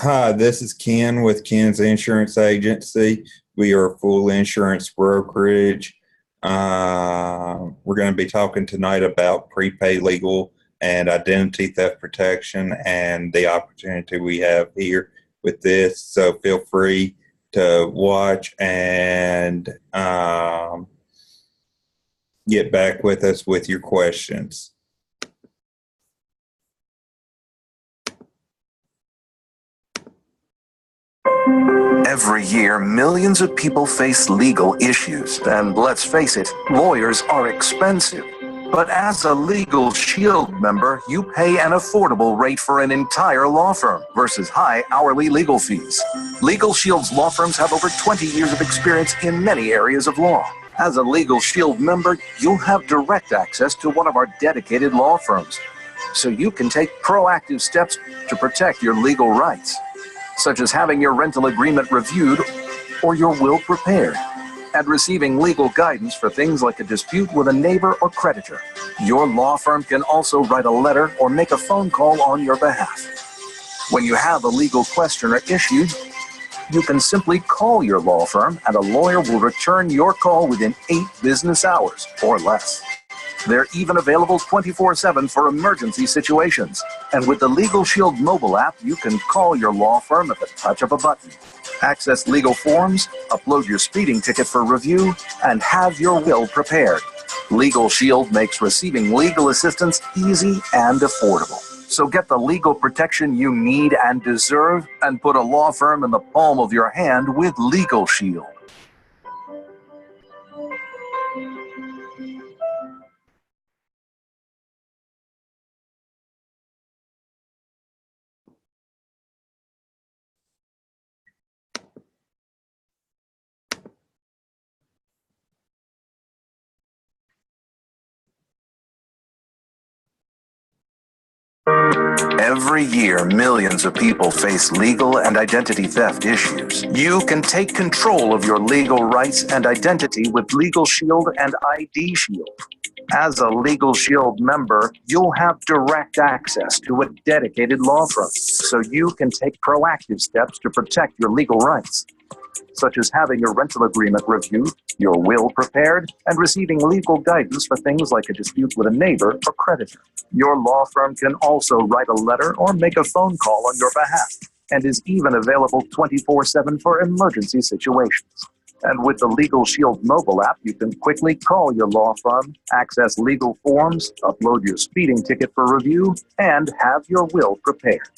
Hi, this is Ken with Ken's Insurance Agency. We are a full insurance brokerage. We're going to be talking tonight about prepaid legal and identity theft protection and the opportunity we have here with this. So feel free to watch and get back with us with your questions. Every year, millions of people face legal issues. And let's face it, lawyers are expensive. But as a Legal Shield member, you pay an affordable rate for an entire law firm versus high hourly legal fees. Legal Shield's law firms have over 20 years of experience in many areas of law. As a Legal Shield member, you'll have direct access to one of our dedicated law firms, so you can take proactive steps to protect your legal rights, such as having your rental agreement reviewed or your will prepared, and receiving legal guidance for things like a dispute with a neighbor or creditor. Your law firm can also write a letter or make a phone call on your behalf. When you have a legal question or issue, you can simply call your law firm and a lawyer will return your call within 8 business hours or less. They're even available 24/7 for emergency situations. And with the Legal Shield mobile app, you can call your law firm at the touch of a button, access legal forms, upload your speeding ticket for review, and have your will prepared. Legal Shield makes receiving legal assistance easy and affordable. So get the legal protection you need and deserve, and put a law firm in the palm of your hand with Legal Shield. Every year, millions of people face legal and identity theft issues. You can take control of your legal rights and identity with Legal Shield and IDShield. As a Legal Shield member, you'll have direct access to a dedicated law firm, so you can take proactive steps to protect your legal rights, such as having your rental agreement reviewed, your will prepared, and receiving legal guidance for things like a dispute with a neighbor or creditor. Your law firm can also write a letter or make a phone call on your behalf, and is even available 24/7 for emergency situations. And with the Legal Shield mobile app, you can quickly call your law firm, access legal forms, upload your speeding ticket for review, and have your will prepared.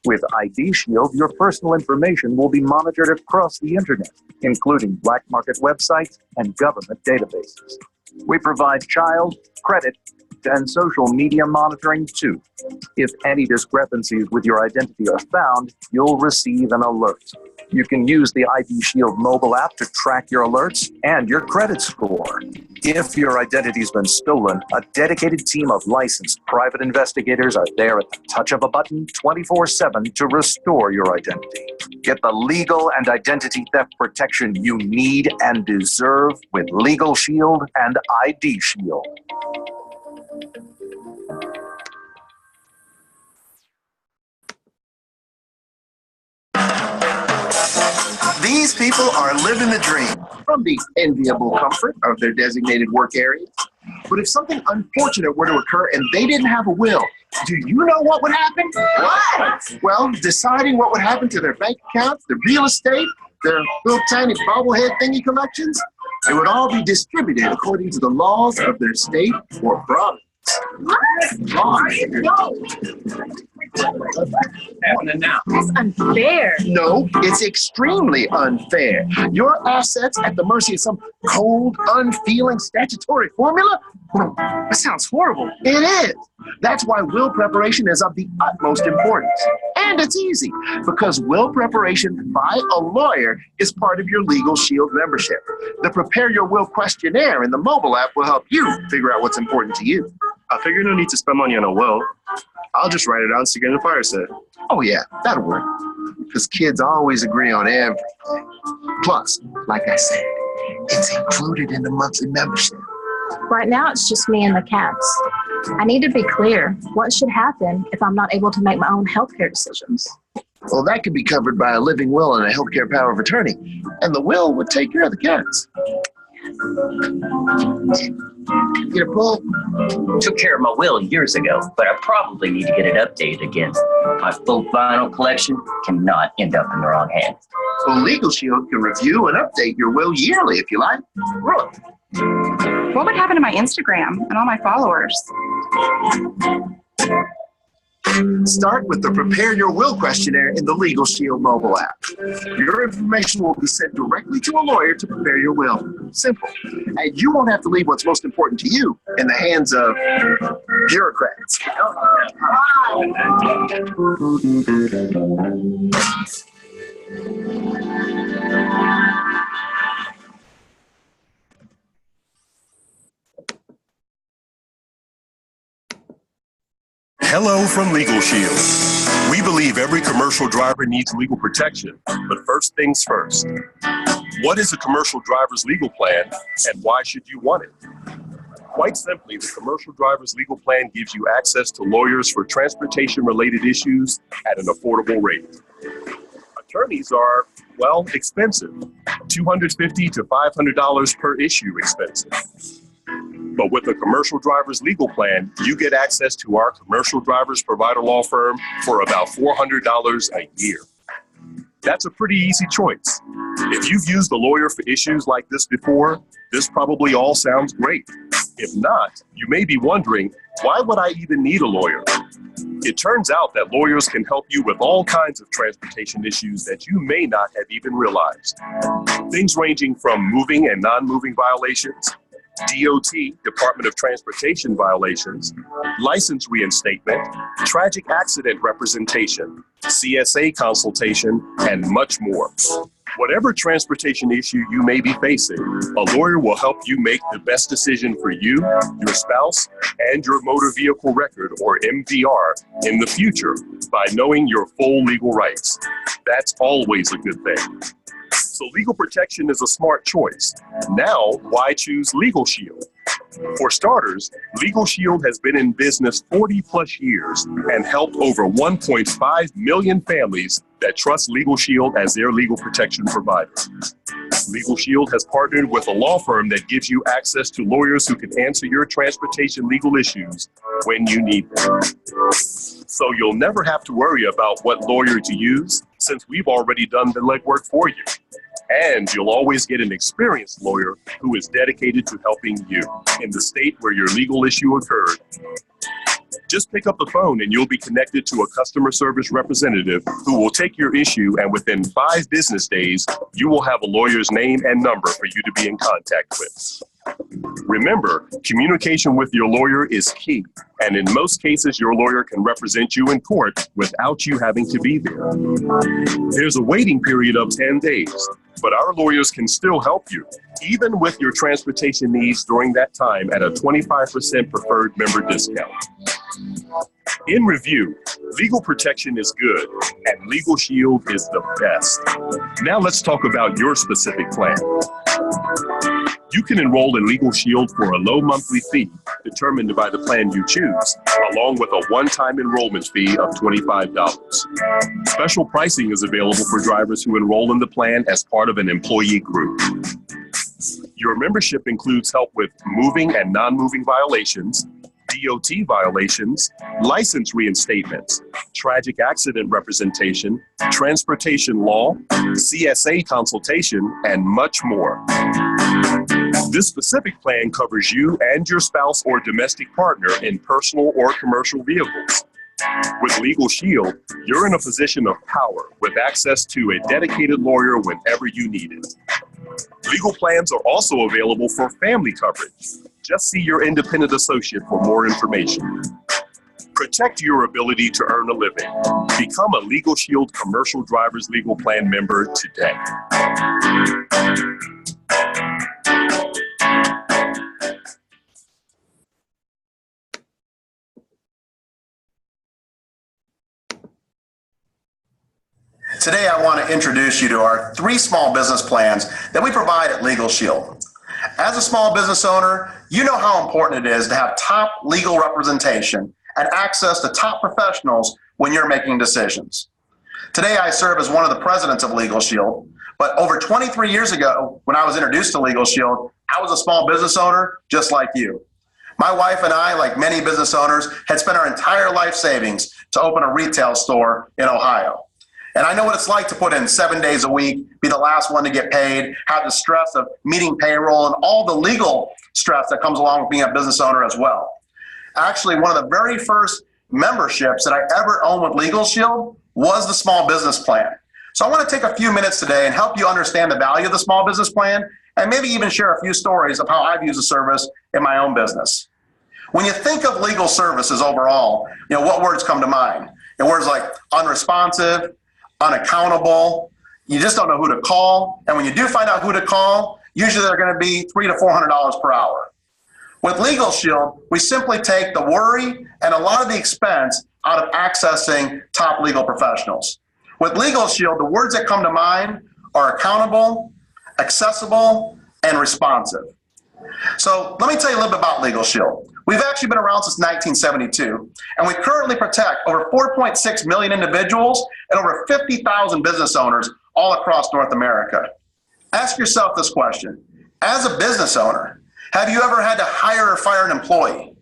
With IDShield, your personal information will be monitored across the internet, including black market websites and government databases. We provide child, credit, and social media monitoring too. If any discrepancies with your identity are found, you'll receive an alert. You can use the IDShield mobile app to track your alerts and your credit score. If your identity's been stolen, a dedicated team of licensed private investigators are there at the touch of a button 24/7 to restore your identity. Get the legal and identity theft protection you need and deserve with Legal Shield and IDShield. These people are living the dream from the enviable comfort of their designated work areas. But if something unfortunate were to occur and they didn't have a will, do you know what would happen? What? Well, deciding what would happen to their bank accounts, their real estate, their little tiny bobblehead thingy collections, it would all be distributed according to the laws of their state or province. What? Happening now. That's unfair. No, it's extremely unfair. Your assets at the mercy of some cold, unfeeling statutory formula? That sounds horrible. It is. That's why will preparation is of the utmost importance. And it's easy, because will preparation by a lawyer is part of your Legal Shield membership. The Prepare Your Will questionnaire in the mobile app will help you figure out what's important to you. I figure no need to spend money on a will. I'll just write it out and stick it in the fire set. Oh yeah, that'll work. Because kids always agree on everything. Plus, like I said, it's included in the monthly membership. Right now, it's just me and the cats. I need to be clear. What should happen if I'm not able to make my own healthcare decisions? Well, that could be covered by a living will and a healthcare power of attorney. And the will would take care of the cats. Get a pull? Took care of my will years ago, but I probably need to get it updated again. My full vinyl collection cannot end up in the wrong hands. Well, Legal Shield can review and update your will yearly if you like. Really? What would happen to my Instagram and all my followers? Start with the Prepare Your Will questionnaire in the Legal Shield mobile app. Your information will be sent directly to a lawyer to prepare your will. Simple. And you won't have to leave what's most important to you in the hands of bureaucrats. Hello from Legal Shield. We believe every commercial driver needs legal protection, but first things first. What is a commercial driver's legal plan, and why should you want it? Quite simply, the commercial driver's legal plan gives you access to lawyers for transportation-related issues at an affordable rate. Attorneys are, well, expensive, $250 to $500 per issue expensive. But with a commercial driver's legal plan, you get access to our commercial drivers provider law firm for about $400 a year. That's a pretty easy choice. If you've used a lawyer for issues like this before, this probably all sounds great. If not, you may be wondering, why would I even need a lawyer? It turns out that lawyers can help you with all kinds of transportation issues that you may not have even realized. Things ranging from moving and non-moving violations, DOT, Department of Transportation violations, license reinstatement, tragic accident representation, CSA consultation, and much more. Whatever transportation issue you may be facing, a lawyer will help you make the best decision for you, your spouse, and your motor vehicle record, or MVR, in the future by knowing your full legal rights. That's always a good thing. So legal protection is a smart choice. Now, why choose Legal Shield? For starters, Legal Shield has been in business 40 plus years and helped over 1.5 million families that trust Legal Shield as their legal protection provider. Legal Shield has partnered with a law firm that gives you access to lawyers who can answer your transportation legal issues when you need them. So you'll never have to worry about what lawyer to use, since we've already done the legwork for you. And you'll always get an experienced lawyer who is dedicated to helping you in the state where your legal issue occurred. Just pick up the phone and you'll be connected to a customer service representative who will take your issue, and within 5 business days, you will have a lawyer's name and number for you to be in contact with. Remember, communication with your lawyer is key, and in most cases, your lawyer can represent you in court without you having to be there. There's a waiting period of 10 days, but our lawyers can still help you, even with your transportation needs during that time, at a 25% preferred member discount. In review, legal protection is good, and Legal Shield is the best. Now let's talk about your specific plan. You can enroll in Legal Shield for a low monthly fee determined by the plan you choose, along with a one-time enrollment fee of $25. Special pricing is available for drivers who enroll in the plan as part of an employee group. Your membership includes help with moving and non-moving violations, DOT violations, license reinstatements, tragic accident representation, transportation law, CSA consultation, and much more. This specific plan covers you and your spouse or domestic partner in personal or commercial vehicles. With Legal Shield, you're in a position of power with access to a dedicated lawyer whenever you need it. Legal plans are also available for family coverage. Just see your independent associate for more information. Protect your ability to earn a living. Become a Legal Shield Commercial Driver's Legal Plan member today. Today, I want to introduce you to our 3 small business plans that we provide at Legal Shield. As a small business owner, you know how important it is to have top legal representation and access to top professionals when you're making decisions. Today, I serve as one of the presidents of Legal Shield, but over 23 years ago, when I was introduced to Legal Shield, I was a small business owner just like you. My wife and I, like many business owners, had spent our entire life savings to open a retail store in Ohio. And I know what it's like to put in 7 days a week, be the last one to get paid, have the stress of meeting payroll and all the legal stress that comes along with being a business owner as well. Actually, one of the very first memberships that I ever owned with Legal Shield was the small business plan. So I want to take a few minutes today and help you understand the value of the small business plan and maybe even share a few stories of how I've used the service in my own business. When you think of legal services overall, what words come to mind? Words like unresponsive, unaccountable, you just don't know who to call. And when you do find out who to call, usually they're going to be $300 to $400 per hour. With Legal Shield, we simply take the worry and a lot of the expense out of accessing top legal professionals. With Legal Shield, the words that come to mind are accountable, accessible, and responsive. So let me tell you a little bit about Legal Shield. We've actually been around since 1972, and we currently protect over 4.6 million individuals and over 50,000 business owners all across North America. Ask yourself this question. As a business owner, have you ever had to hire or fire an employee?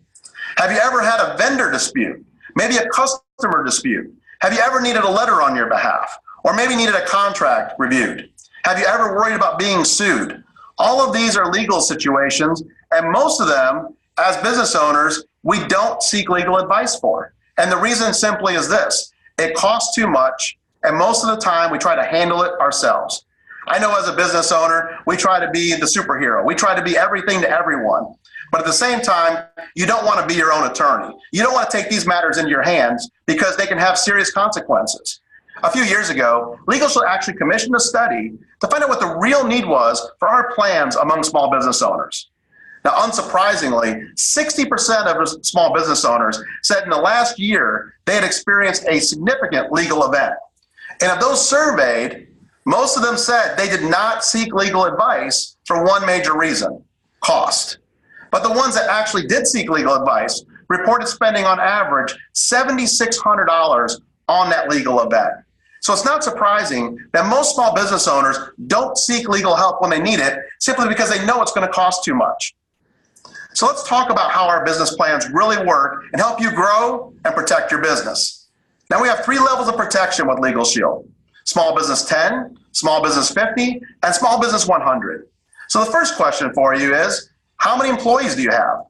Have you ever had a vendor dispute? Maybe a customer dispute? Have you ever needed a letter on your behalf? Or maybe needed a contract reviewed? Have you ever worried about being sued? All of these are legal situations, and most of them, as business owners, we don't seek legal advice for. And the reason simply is this: it costs too much, and most of the time we try to handle it ourselves. I know as a business owner, we try to be the superhero. We try to be everything to everyone. But at the same time, you don't want to be your own attorney. You don't want to take these matters into your hands because they can have serious consequences. A few years ago, Legal Shield actually commissioned a study to find out what the real need was for our plans among small business owners. Now, unsurprisingly, 60% of small business owners said in the last year they had experienced a significant legal event. And of those surveyed, most of them said they did not seek legal advice for one major reason: cost. But the ones that actually did seek legal advice reported spending on average $7,600 on that legal event. So it's not surprising that most small business owners don't seek legal help when they need it, simply because they know it's going to cost too much. So let's talk about how our business plans really work and help you grow and protect your business. Now, we have 3 levels of protection with Legal Shield: Small Business 10, Small Business 50, and Small Business 100. So the first question for you is, how many employees do you have?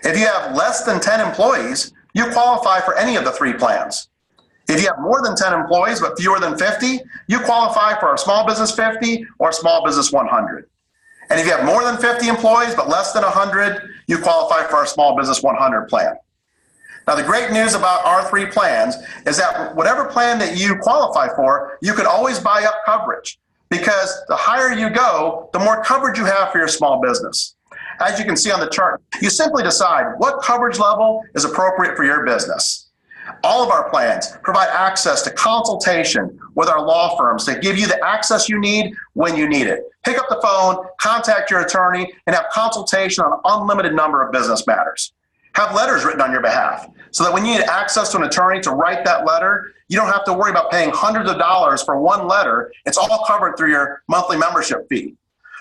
If you have less than 10 employees, you qualify for any of the 3 plans. If you have more than 10 employees but fewer than 50, you qualify for our Small Business 50 or Small Business 100. And if you have more than 50 employees but less than 100, you qualify for our Small Business 100 plan. Now, the great news about our 3 plans is that whatever plan that you qualify for, you can always buy up coverage, because the higher you go, the more coverage you have for your small business. As you can see on the chart, you simply decide what coverage level is appropriate for your business. All of our plans provide access to consultation with our law firms to give you the access you need when you need it. Pick up the phone, contact your attorney, and have consultation on an unlimited number of business matters. Have letters written on your behalf so that when you need access to an attorney to write that letter, you don't have to worry about paying hundreds of dollars for one letter. It's all covered through your monthly membership fee.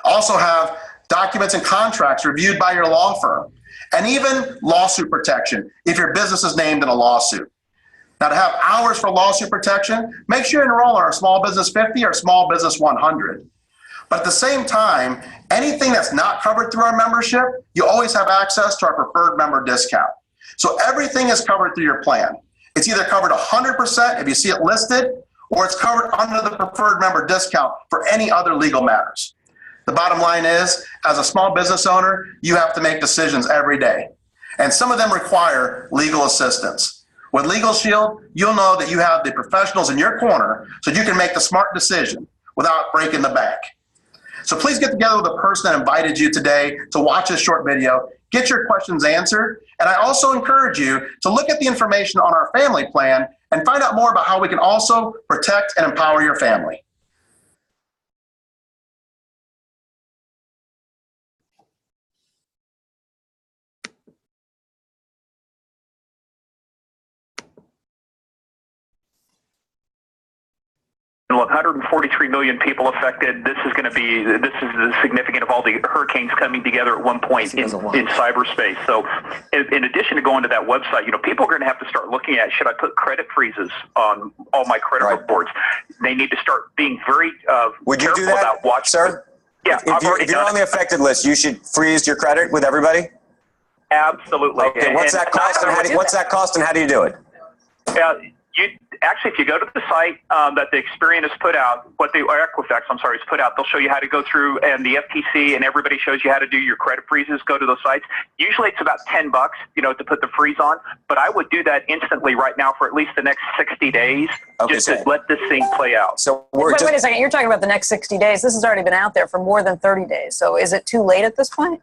Also have documents and contracts reviewed by your law firm, and even lawsuit protection if your business is named in a lawsuit. Now, to have hours for lawsuit protection, make sure you enroll in our Small Business 50 or Small Business 100. But at the same time, anything that's not covered through our membership, you always have access to our preferred member discount. So everything is covered through your plan. It's either covered 100% if you see it listed, or it's covered under the preferred member discount for any other legal matters. The bottom line is, as a small business owner, you have to make decisions every day. And some of them require legal assistance. With Legal Shield, you'll know that you have the professionals in your corner so you can make the smart decision without breaking the bank. So please get together with the person that invited you today to watch this short video, get your questions answered, and I also encourage you to look at the information on our family plan and find out more about how we can also protect and empower your family. look, 143 million people affected. This is the significant of all the hurricanes coming together at one point in cyberspace. So in addition to going to that website, people are going to have to start looking at, should I put credit freezes on all my credit reports? They need to start being very Would you careful do that, about watching. sir? Yeah, if you're on the affected list, you should freeze your credit with everybody? Absolutely. Okay, what's that cost and how do you do it? Actually, if you go to the site that the Experian has put out, Equifax, has put out, they'll show you how to go through, and the FTC and everybody shows you how to do your credit freezes. Go to those sites. Usually it's about $10, to put the freeze on, but I would do that instantly right now for at least the next 60 days, to let this thing play out. So wait a second, you're talking about the next 60 days. This has already been out there for more than 30 days. So is it too late at this point?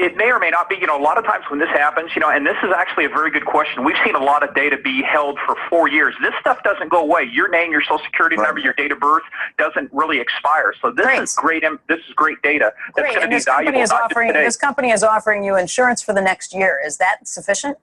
It may or may not be. A lot of times when this happens, and this is actually a very good question. We've seen a lot of data be held for 4 years. This stuff doesn't go away. Your name, your social security number, your date of birth doesn't really expire. So this is great. This is great data. That's going to be valuable. This company is offering you insurance for the next year. Is that sufficient?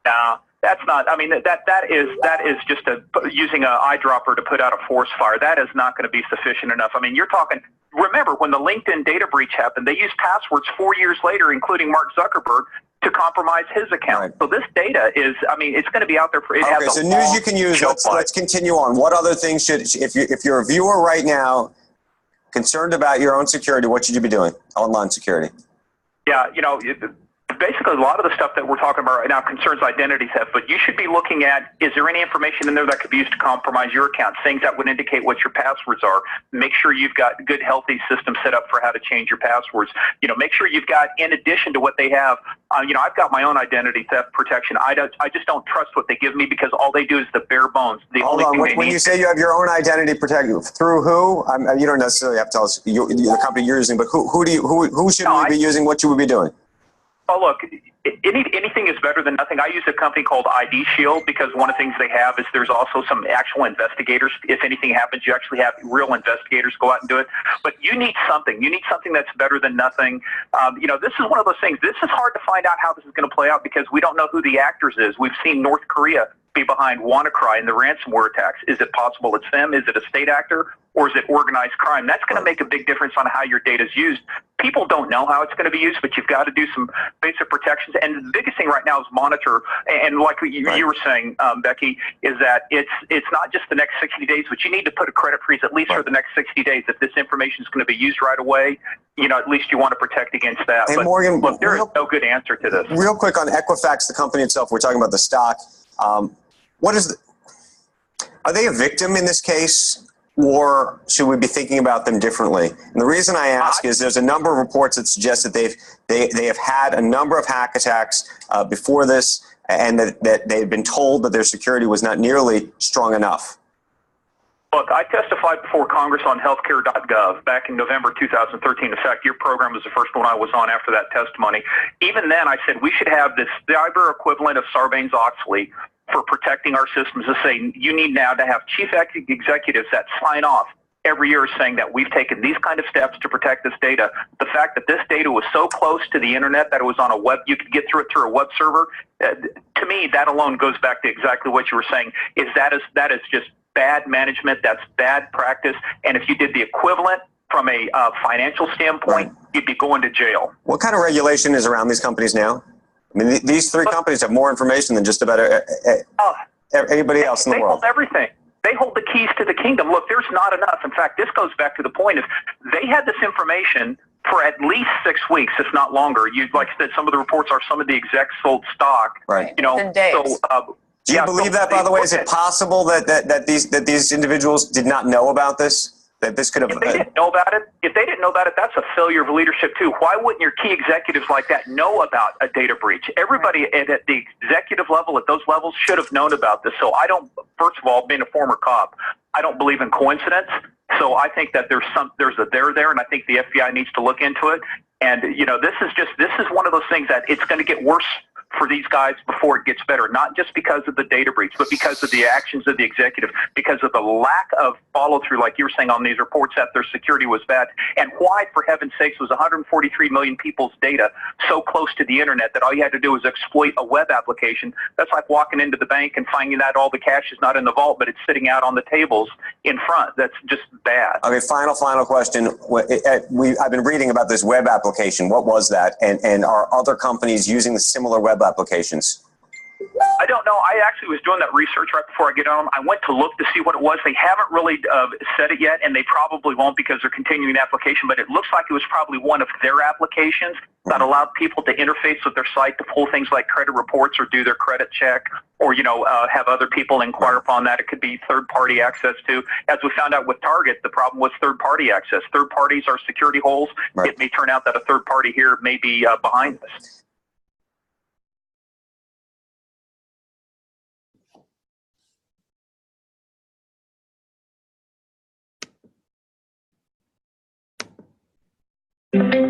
No. That's not. I mean, that is just using an eyedropper to put out a forest fire. That is not going to be sufficient enough. I mean, you're talking. Remember when the LinkedIn data breach happened? They used passwords 4 years later, including Mark Zuckerberg, to compromise his account. Right. So this data is. I mean, it's going to be out there for. Okay, so news you can use. Let's continue on. What other things should if you're a viewer right now, concerned about your own security, what should you be doing? Online security. Yeah, basically, a lot of the stuff that we're talking about right now concerns identity theft, but you should be looking at, is there any information in there that could be used to compromise your account? Things that would indicate what your passwords are. Make sure you've got good, healthy systems set up for how to change your passwords. Make sure you've got, in addition to what they have, I've got my own identity theft protection. I just don't trust what they give me because all they do is the bare bones. Hold on. When you say you have your own identity protection, through who? You don't necessarily have to tell us the company you're using, but who should we be using? What should we be doing? Oh, look, anything is better than nothing. I use a company called IDShield because one of the things they have is there's also some actual investigators. If anything happens, you actually have real investigators go out and do it. But you need something. You need something that's better than nothing. This is one of those things. This is hard to find out how this is going to play out because we don't know who the actors is. We've seen North Korea be behind WannaCry and the ransomware attacks. Is it possible it's them? Is it a state actor? Or is it organized crime? That's going to make a big difference on how your data is used. People don't know how it's going to be used, but you've got to do some basic protections. And the biggest thing right now is monitor. And like you were saying, Becky, is that it's not just the next 60 days, but you need to put a credit freeze at least for the next 60 days. If this information is going to be used right away, at least you want to protect against that. Hey, but Morgan, look, there is no good answer to this. Real quick on Equifax, the company itself, we're talking about the stock. Are they a victim in this case? Or should we be thinking about them differently? And the reason I ask is there's a number of reports that suggest that they have had a number of hack attacks before this, and that they've been told that their security was not nearly strong enough. Look, I testified before Congress on healthcare.gov back in November 2013. In fact, your program was the first one I was on after that testimony. Even then, I said we should have this cyber equivalent of Sarbanes-Oxley for protecting our systems to say you need now to have chief executives that sign off every year saying that we've taken these kind of steps to protect this data. The fact that this data was so close to the internet that it was on a web, you could get through it through a web server. To me, that alone goes back to exactly what you were saying. That is just bad management. That's bad practice. And if you did the equivalent from a financial standpoint, you'd be going to jail. What kind of regulation is around these companies now? I mean, these three companies have more information than just about anybody else in the world. They hold everything. They hold the keys to the kingdom. Look, there's not enough. In fact, this goes back to the point of they had this information for at least 6 weeks, if not longer. Like I said, some of the reports are some of the execs sold stock. Right. Within days. Do you believe that, by the way? Is it possible that these individuals did not know about this? That this could have. If they didn't know about it, that's a failure of leadership too. Why wouldn't your key executives like that know about a data breach? Everybody at the executive level, at those levels, should have known about this. So I don't. First of all, being a former cop, I don't believe in coincidence. So I think that there's a there, and I think the FBI needs to look into it. And this is one of those things that it's going to get worse for these guys before it gets better, not just because of the data breach, but because of the actions of the executive, because of the lack of follow through, like you were saying on these reports, that their security was bad. And why, for heaven's sakes, was 143 million people's data so close to the internet that all you had to do was exploit a web application? That's like walking into the bank and finding that all the cash is not in the vault, but it's sitting out on the tables in front. That's just bad. Okay, final question. I've been reading about this web application. What was that? And are other companies using the similar web applications? I don't know. I actually was doing that research right before I get on. I went to look to see what it was. They haven't really said it yet, and they probably won't because they're continuing the application, but it looks like it was probably one of their applications that allowed people to interface with their site to pull things like credit reports or do their credit check or, have other people inquire upon that. It could be third-party access to. As we found out with Target, the problem was third-party access. Third parties are security holes. Right. It may turn out that a third party here may be behind this.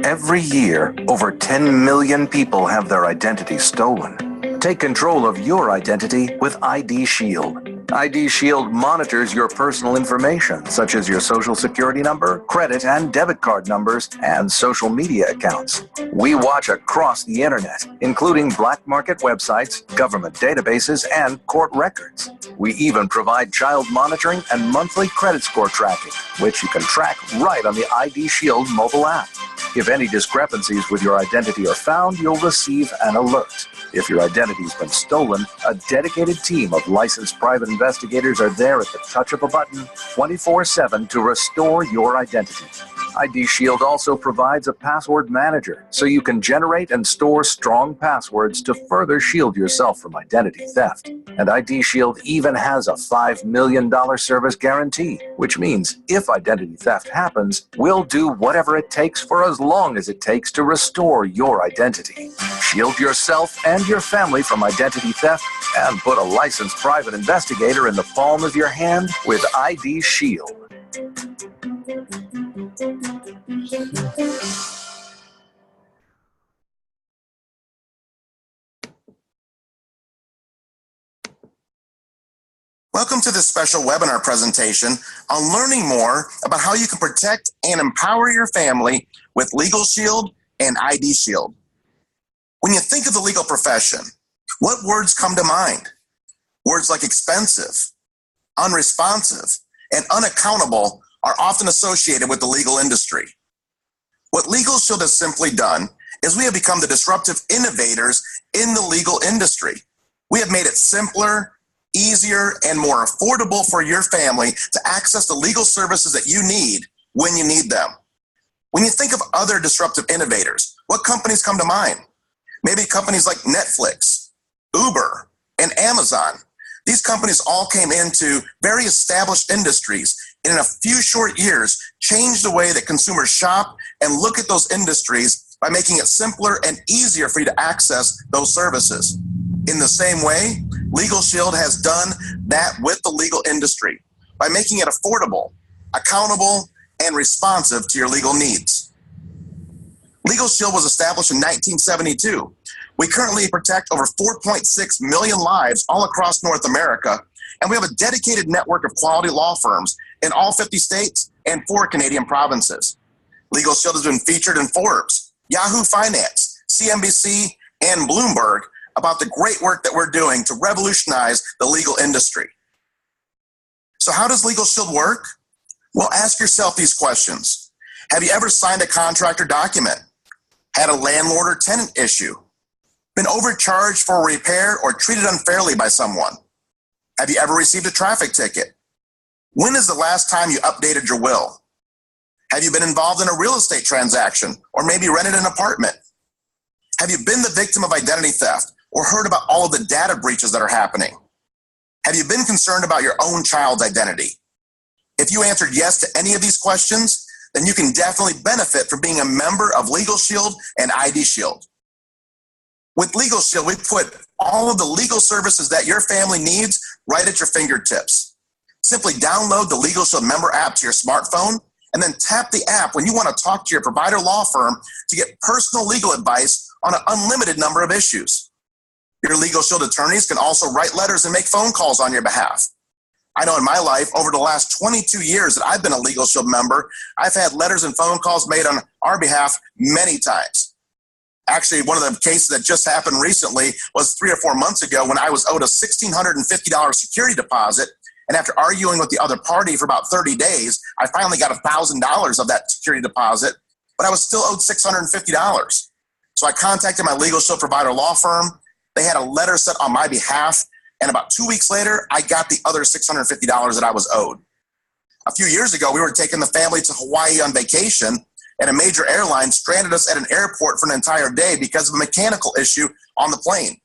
Every year, over 10 million people have their identity stolen. Take control of your identity with IDShield. IDShield monitors your personal information, such as your social security number, credit and debit card numbers, and social media accounts. We watch across the internet, including black market websites, government databases, and court records. We even provide child monitoring and monthly credit score tracking, which you can track right on the IDShield mobile app. If any discrepancies with your identity are found, you'll receive an alert. If your identity's been stolen, a dedicated team of licensed private investigators are there at the touch of a button 24/7 to restore your identity. IDShield also provides a password manager so you can generate and store strong passwords to further shield yourself from identity theft. And IDShield even has a $5 million service guarantee, which means if identity theft happens, we'll do whatever it takes for as long as it takes to restore your identity. Shield yourself and your family from identity theft and put a licensed private investigator in the palm of your hand with IDShield. Welcome to this special webinar presentation on learning more about how you can protect and empower your family with LegalShield and IDShield. When you think of the legal profession, what words come to mind? Words like expensive, unresponsive, and unaccountable are often associated with the legal industry. What LegalShield has simply done is we have become the disruptive innovators in the legal industry. We have made it simpler, easier, and more affordable for your family to access the legal services that you need when you need them. When you think of other disruptive innovators, what companies come to mind? Maybe companies like Netflix, Uber, and Amazon. These companies all came into very established industries and in a few short years changed the way that consumers shop and look at those industries by making it simpler and easier for you to access those services. In the same way, LegalShield has done that with the legal industry by making it affordable, accountable, and responsive to your legal needs. LegalShield was established in 1972. We currently protect over 4.6 million lives all across North America, and we have a dedicated network of quality law firms in all 50 states and 4 Canadian provinces. LegalShield has been featured in Forbes, Yahoo Finance, CNBC, and Bloomberg about the great work that we're doing to revolutionize the legal industry. So how does LegalShield work? Well, ask yourself these questions. Have you ever signed a contract or document? Had a landlord or tenant issue? Been overcharged for a repair or treated unfairly by someone? Have you ever received a traffic ticket? When is the last time you updated your will? Have you been involved in a real estate transaction or maybe rented an apartment? Have you been the victim of identity theft or heard about all of the data breaches that are happening? Have you been concerned about your own child's identity? If you answered yes to any of these questions, then you can definitely benefit from being a member of LegalShield and IDShield. With LegalShield, we put all of the legal services that your family needs right at your fingertips. Simply download the LegalShield member app to your smartphone and then tap the app when you want to talk to your provider law firm to get personal legal advice on an unlimited number of issues. Your Legal Shield attorneys can also write letters and make phone calls on your behalf. I know in my life, over the last 22 years that I've been a Legal Shield member, I've had letters and phone calls made on our behalf many times. Actually, one of the cases that just happened recently was 3 or 4 months ago when I was owed a $1,650 security deposit. And after arguing with the other party for about 30 days, I finally got $1,000 of that security deposit, but I was still owed $650. So I contacted my Legal Shield provider law firm. They had a letter set on my behalf. And about 2 weeks later, I got the other $650 that I was owed. A few years ago, we were taking the family to Hawaii on vacation, and a major airline stranded us at an airport for an entire day because of a mechanical issue on the plane.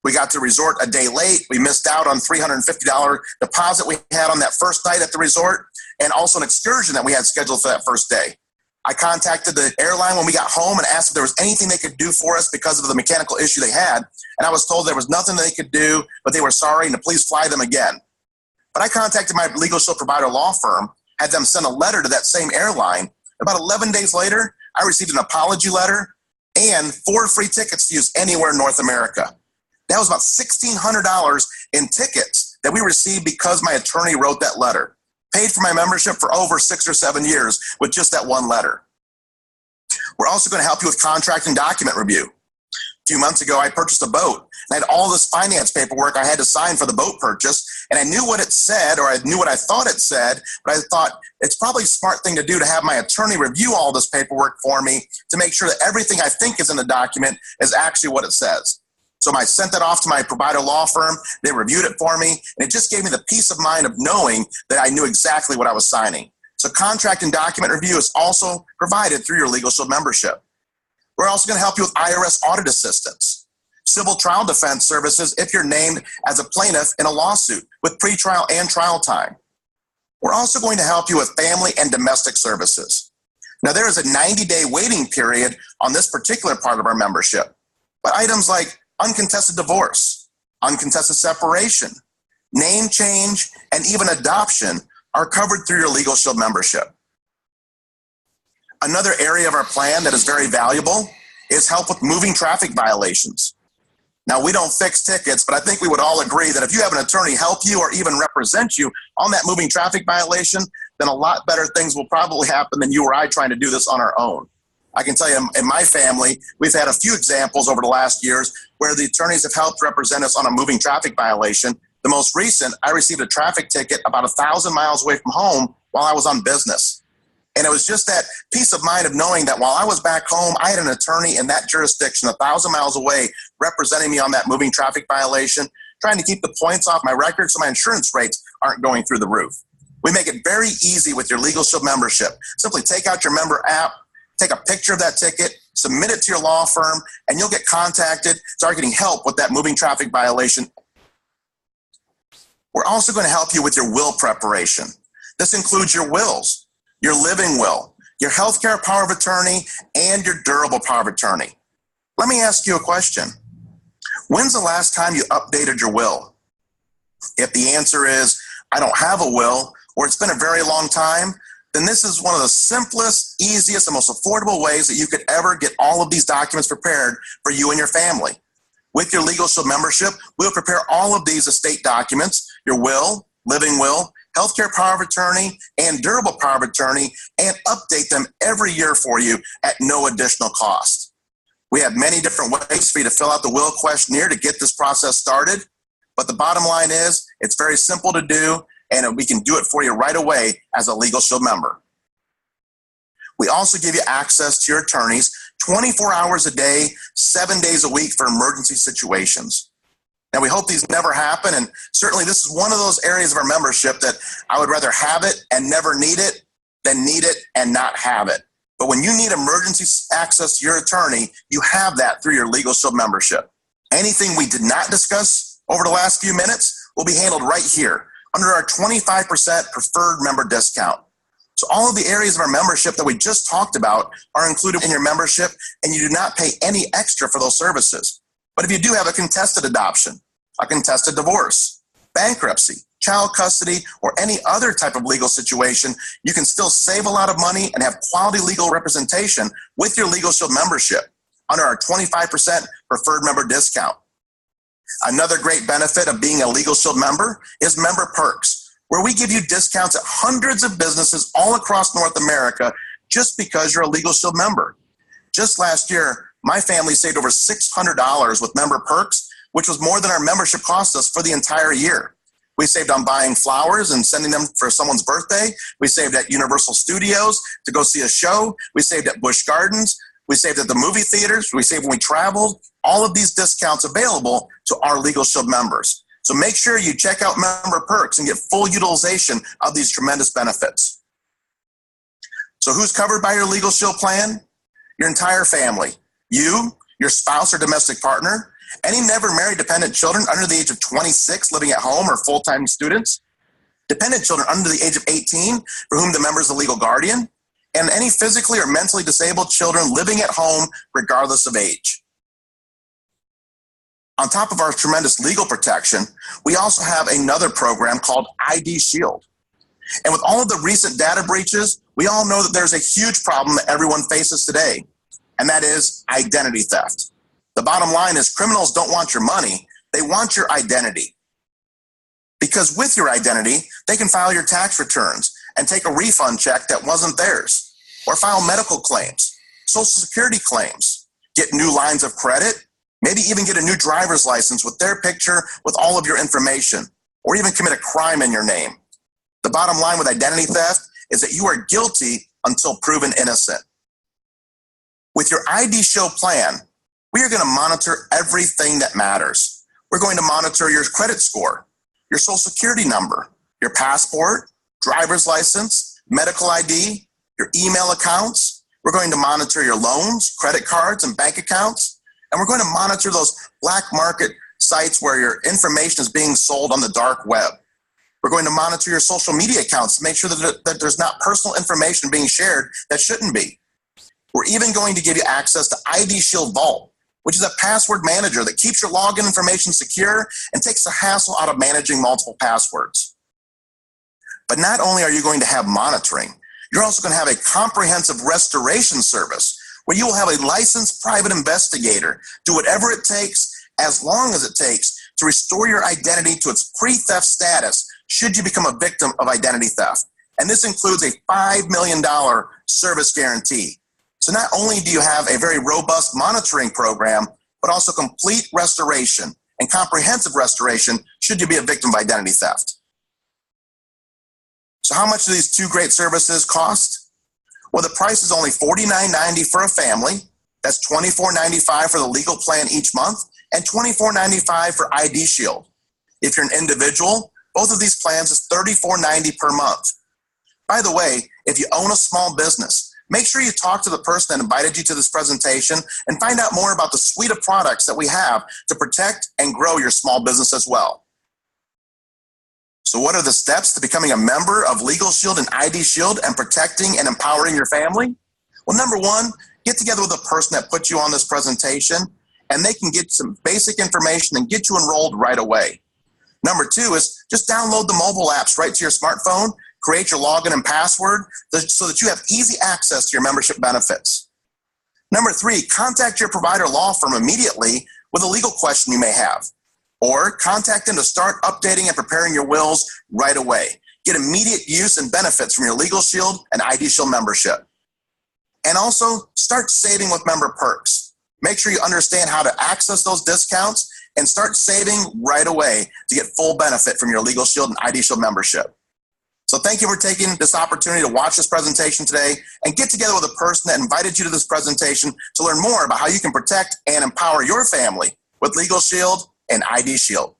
We got to the resort a day late. We missed out on $350 deposit we had on that first night at the resort, and also an excursion that we had scheduled for that first day. I contacted the airline when we got home and asked if there was anything they could do for us because of the mechanical issue they had. And I was told there was nothing they could do, but they were sorry and to please fly them again. But I contacted my Legal Shield provider law firm, had them send a letter to that same airline. About 11 days later, I received an apology letter and 4 free tickets to use anywhere in North America. That was about $1,600 in tickets that we received because my attorney wrote that letter. Paid for my membership for over 6 or 7 years with just that one letter. We're also going to help you with contract and document review. A few months ago, I purchased a boat. I had all this finance paperwork I had to sign for the boat purchase, and I knew what it said, or I knew what I thought it said, but I thought it's probably a smart thing to do to have my attorney review all this paperwork for me to make sure that everything I think is in the document is actually what it says. So I sent that off to my provider law firm. They reviewed it for me, and it just gave me the peace of mind of knowing that I knew exactly what I was signing. So contract and document review is also provided through your Legal Shield membership. We're also going to help you with IRS audit assistance, civil trial defense services if you're named as a plaintiff in a lawsuit with pretrial and trial time. We're also going to help you with family and domestic services. Now, there is a 90-day waiting period on this particular part of our membership, but items like uncontested divorce, uncontested separation, name change, and even adoption are covered through your Legal Shield membership. Another area of our plan that is very valuable is help with moving traffic violations. Now, we don't fix tickets, but I think we would all agree that if you have an attorney help you or even represent you on that moving traffic violation, then a lot better things will probably happen than you or I trying to do this on our own. I can tell you in my family, we've had a few examples over the last years where the attorneys have helped represent us on a moving traffic violation. The most recent, I received a traffic ticket about 1,000 miles away from home while I was on business. And it was just that peace of mind of knowing that while I was back home, I had an attorney in that jurisdiction 1,000 miles away representing me on that moving traffic violation, trying to keep the points off my record so my insurance rates aren't going through the roof. We make it very easy with your Legal Shield membership. Simply take out your member app, take a picture of that ticket, submit it to your law firm, and you'll get contacted, start getting help with that moving traffic violation. We're also going to help you with your will preparation. This includes your wills, your living will, your healthcare power of attorney, and your durable power of attorney. Let me ask you a question. When's the last time you updated your will? If the answer is, I don't have a will, or it's been a very long time, then this is one of the simplest, easiest, and most affordable ways that you could ever get all of these documents prepared for you and your family. With your Legal Shield membership, we'll prepare all of these estate documents, your will, living will, healthcare power of attorney, and durable power of attorney, and update them every year for you at no additional cost. We have many different ways for you to fill out the will questionnaire to get this process started, but the bottom line is it's very simple to do, and we can do it for you right away as a Legal Shield member. We also give you access to your attorneys 24 hours a day, 7 days a week for emergency situations. Now, we hope these never happen, and certainly this is one of those areas of our membership that I would rather have it and never need it than need it and not have it. But when you need emergency access to your attorney, you have that through your Legal Shield membership. Anything we did not discuss over the last few minutes will be handled right here under our 25% preferred member discount. So all of the areas of our membership that we just talked about are included in your membership, and you do not pay any extra for those services. But if you do have a contested adoption, a contested divorce, bankruptcy, child custody, or any other type of legal situation, you can still save a lot of money and have quality legal representation with your Legal Shield membership under our 25% preferred member discount. Another great benefit of being a Legal Shield member is member perks, where we give you discounts at hundreds of businesses all across North America just because you're a Legal Shield member. Just last year, my family saved over $600 with member perks, which was more than our membership cost us for the entire year. We saved on buying flowers and sending them for someone's birthday. We saved at Universal Studios to go see a show. We saved at Busch Gardens. We saved at the movie theaters. We saved when we traveled. All of these discounts available to our Legal Shield members. So make sure you check out member perks and get full utilization of these tremendous benefits. So who's covered by your Legal Shield plan? Your entire family. You, your spouse or domestic partner, any never married dependent children under the age of 26 living at home or full-time students, dependent children under the age of 18 for whom the member is the legal guardian, and any physically or mentally disabled children living at home regardless of age. On top of our tremendous legal protection, we also have another program called IDShield. And with all of the recent data breaches, we all know that there's a huge problem that everyone faces today, and that is identity theft. The bottom line is criminals don't want your money, they want your identity. Because with your identity, they can file your tax returns and take a refund check that wasn't theirs, or file medical claims, Social Security claims, get new lines of credit, maybe even get a new driver's license with their picture with all of your information, or even commit a crime in your name. The bottom line with identity theft is that you are guilty until proven innocent. With your IDShield plan, we are going to monitor everything that matters. We're going to monitor your credit score, your Social Security number, your passport, driver's license, medical ID, your email accounts. We're going to monitor your loans, credit cards, and bank accounts. And we're going to monitor those black market sites where your information is being sold on the dark web. We're going to monitor your social media accounts to make sure that there's not personal information being shared that shouldn't be. We're even going to give you access to IDShield Vault, which is a password manager that keeps your login information secure and takes the hassle out of managing multiple passwords. But not only are you going to have monitoring, you're also going to have a comprehensive restoration service where you will have a licensed private investigator do whatever it takes, as long as it takes, to restore your identity to its pre-theft status should you become a victim of identity theft. And this includes a $5 million service guarantee. So not only do you have a very robust monitoring program, but also complete restoration and comprehensive restoration should you be a victim of identity theft. So how much do these two great services cost? Well, the price is only $49.90 for a family. That's $24.95 for the legal plan each month and $24.95 for IDShield. If you're an individual, both of these plans is $34.90 per month. By the way, if you own a small business, make sure you talk to the person that invited you to this presentation and find out more about the suite of products that we have to protect and grow your small business as well. So what are the steps to becoming a member of Legal Shield and IDShield and protecting and empowering your family? Well, number one, get together with a person that put you on this presentation and they can get some basic information and get you enrolled right away. Number two is just download the mobile apps right to your smartphone, create your login and password so that you have easy access to your membership benefits. Number three, contact your provider law firm immediately with a legal question you may have, or contact them to start updating and preparing your wills right away. Get immediate use and benefits from your Legal Shield and IDShield membership. And also start saving with member perks. Make sure you understand how to access those discounts and start saving right away to get full benefit from your Legal Shield and IDShield membership. So thank you for taking this opportunity to watch this presentation today and get together with a person that invited you to this presentation to learn more about how you can protect and empower your family with Legal Shield and IDShield.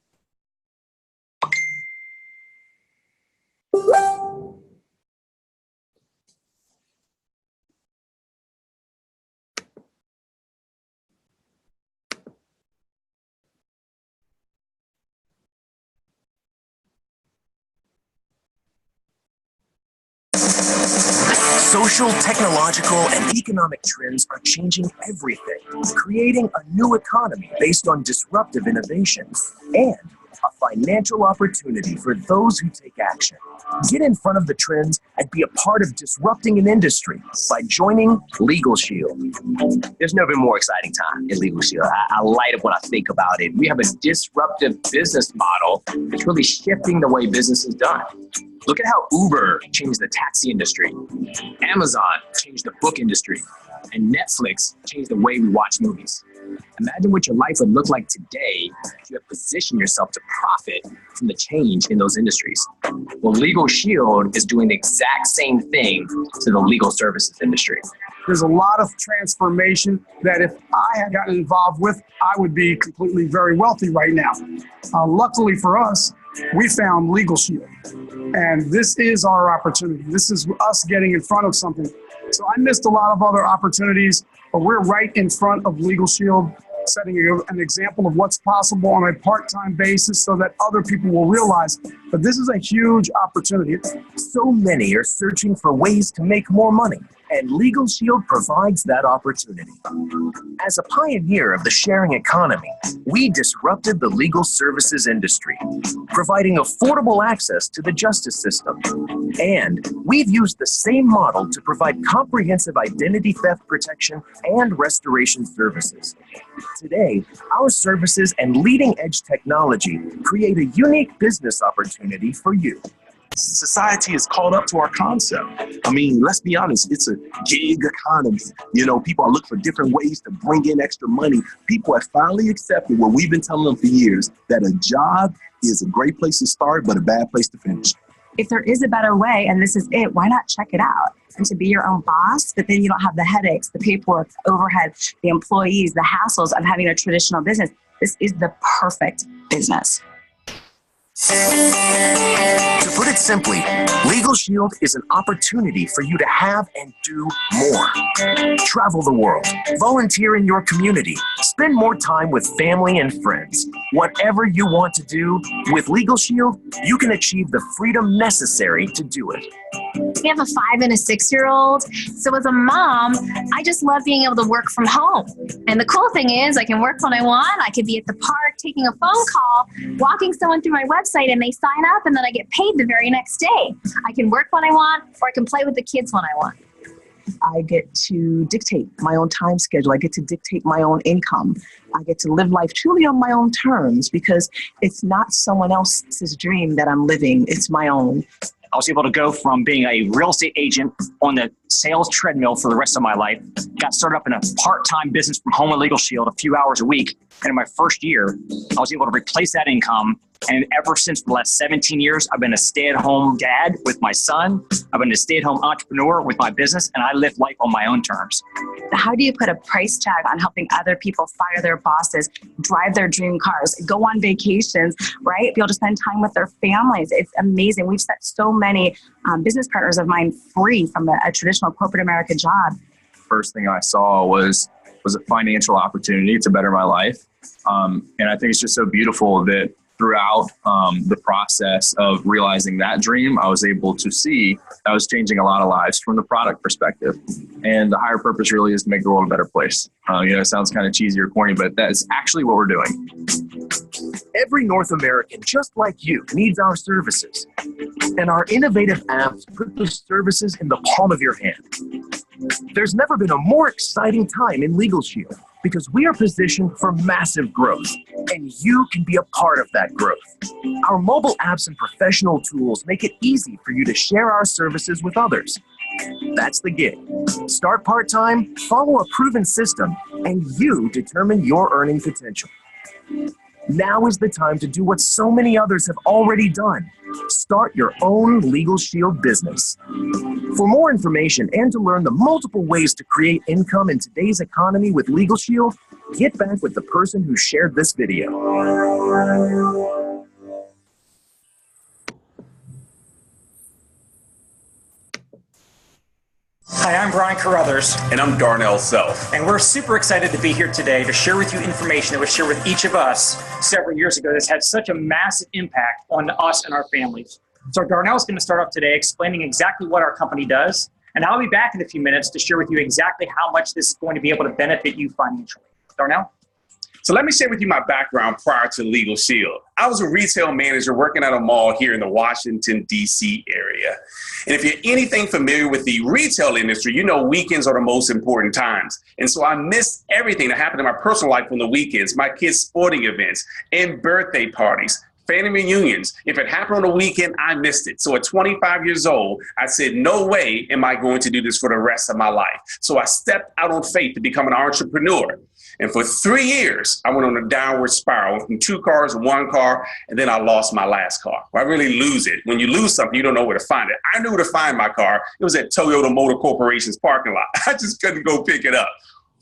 Social, technological, and economic trends are changing everything, creating a new economy based on disruptive innovation. And a financial opportunity for those who take action. Get in front of the trends and be a part of disrupting an industry by joining Legal Shield. There's never been more exciting time in Legal Shield. I light up when I think about it. We have a disruptive business model that's really shifting the way business is done. Look at how Uber changed the taxi industry, Amazon changed the book industry, and Netflix changed the way we watch movies. Imagine what your life would look like today if you had positioned yourself to profit from the change in those industries. Well, Legal Shield is doing the exact same thing to the legal services industry. There's a lot of transformation that if I had gotten involved with, I would be completely very wealthy right now. Luckily for us, we found Legal Shield, and this is our opportunity. This is us getting in front of something. So I missed a lot of other opportunities, but we're right in front of Legal Shield, setting an example of what's possible on a part-time basis so that other people will realize that this is a huge opportunity. So many are searching for ways to make more money, and Legal Shield provides that opportunity. As a pioneer of the sharing economy, we disrupted the legal services industry, providing affordable access to the justice system. And we've used the same model to provide comprehensive identity theft protection and restoration services. Today, our services and leading-edge technology create a unique business opportunity for you. Society is caught up to our concept. I mean, let's be honest, it's a gig economy. You know, people are looking for different ways to bring in extra money. People have finally accepted what we've been telling them for years, that a job is a great place to start, but a bad place to finish. If there is a better way and this is it, why not check it out? And to be your own boss, but then you don't have the headaches, the paperwork, the overhead, the employees, the hassles of having a traditional business. This is the perfect business. To put it simply, Legal Shield is an opportunity for you to have and do more. Travel the world, volunteer in your community, spend more time with family and friends. Whatever you want to do, with Legal Shield, you can achieve the freedom necessary to do it. We have a 5 and a 6-year-old. So as a mom, I just love being able to work from home. And the cool thing is I can work when I want. I could be at the park taking a phone call, walking someone through my website, and they sign up, and then I get paid the very next day. I can work when I want, or I can play with the kids when I want. I get to dictate my own time schedule. I get to dictate my own income. I get to live life truly on my own terms because it's not someone else's dream that I'm living. It's my own. I was able to go from being a real estate agent on the sales treadmill for the rest of my life, got started up in a part-time business from home at Legal Shield, a few hours a week. And in my first year, I was able to replace that income. And ever since the last 17 years, I've been a stay-at-home dad with my son. I've been a stay-at-home entrepreneur with my business, and I live life on my own terms. How do you put a price tag on helping other people fire their bosses, drive their dream cars, go on vacations, right? Be able to spend time with their families. It's amazing. We've set so many business partners of mine free from a traditional corporate America job. First thing I saw was a financial opportunity to better my life. And I think it's just so beautiful that throughout the process of realizing that dream, I was able to see I was changing a lot of lives from the product perspective. And the higher purpose really is to make the world a better place. It sounds kind of cheesy or corny, but that is actually what we're doing. Every North American, just like you, needs our services. And our innovative apps put those services in the palm of your hand. There's never been a more exciting time in Legal Shield because we are positioned for massive growth, and you can be a part of that growth. Our mobile apps and professional tools make it easy for you to share our services with others. That's the gig. Start part-time, follow a proven system, and you determine your earning potential. Now is the time to do what so many others have already done. Start your own Legal Shield business. For more information and to learn the multiple ways to create income in today's economy with Legal Shield, get back with the person who shared this video. Hi, I'm Brian Carruthers. And I'm Darnell Self. And we're super excited to be here today to share with you information that was shared with each of us several years ago that's had such a massive impact on us and our families. So Darnell's going to start off today explaining exactly what our company does, and I'll be back in a few minutes to share with you exactly how much this is going to be able to benefit you financially. Darnell? So let me share with you my background prior to Legal Shield. I was a retail manager working at a mall here in the Washington, D.C. area. And if you're anything familiar with the retail industry, you know weekends are the most important times. And so I missed everything that happened in my personal life on the weekends, my kids' sporting events and birthday parties, family reunions. If it happened on the weekend, I missed it. So at 25 years old, I said, no way am I going to do this for the rest of my life. So I stepped out on faith to become an entrepreneur. And for 3 years, I went on a downward spiral, went from 2 cars to 1 car, and then I lost my last car. Well, I really lose it. When you lose something, you don't know where to find it. I knew where to find my car. It was at Toyota Motor Corporation's parking lot. I just couldn't go pick it up.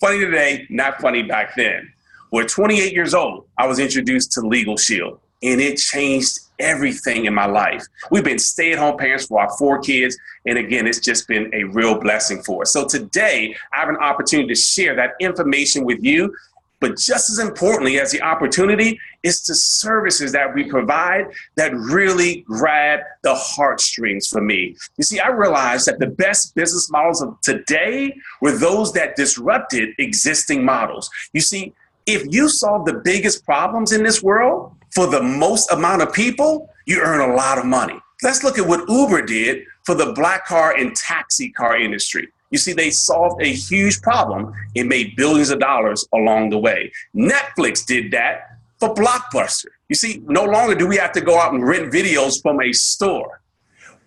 Funny today, not funny back then. Well, at 28 years old, I was introduced to LegalShield, and it changed everything in my life. We've been stay-at-home parents for our 4 kids, and again, it's just been a real blessing for us. So today, I have an opportunity to share that information with you, but just as importantly as the opportunity is the services that we provide that really grab the heartstrings for me. You see, I realized that the best business models of today were those that disrupted existing models. You see, if you solve the biggest problems in this world for the most amount of people, you earn a lot of money. Let's look at what Uber did for the black car and taxi car industry. You see, they solved a huge problem and made billions of dollars along the way. Netflix did that for Blockbuster. You see, no longer do we have to go out and rent videos from a store.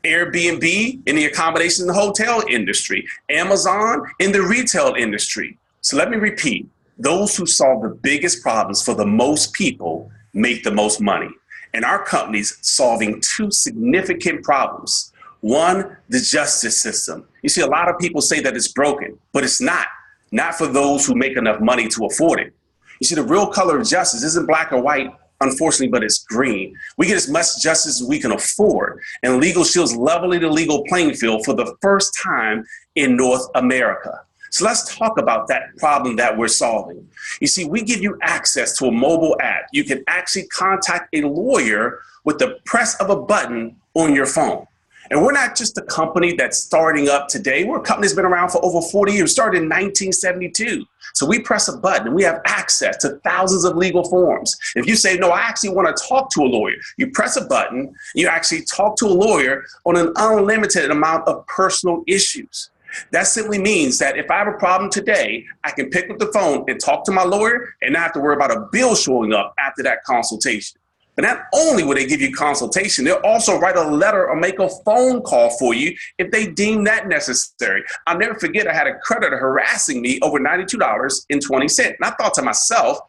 Airbnb in the accommodation and hotel industry. Amazon in the retail industry. So let me repeat. Those who solve the biggest problems for the most people make the most money. And our company's solving 2 significant problems. One, the justice system. You see, a lot of people say that it's broken, but it's not. Not for those who make enough money to afford it. You see, the real color of justice isn't black or white, unfortunately, but it's green. We get as much justice as we can afford. And LegalShield's leveling the legal playing field for the first time in North America. So let's talk about that problem that we're solving. You see, we give you access to a mobile app. You can actually contact a lawyer with the press of a button on your phone. And we're not just a company that's starting up today. We're a company that's been around for over 40 years, started in 1972. So we press a button and we have access to thousands of legal forms. If you say, no, I actually want to talk to a lawyer, you press a button, you actually talk to a lawyer on an unlimited amount of personal issues. That simply means that if I have a problem today, I can pick up the phone and talk to my lawyer and not have to worry about a bill showing up after that consultation. But not only will they give you consultation, they'll also write a letter or make a phone call for you if they deem that necessary. I'll never forget I had a creditor harassing me over $92.20. And I thought to myself,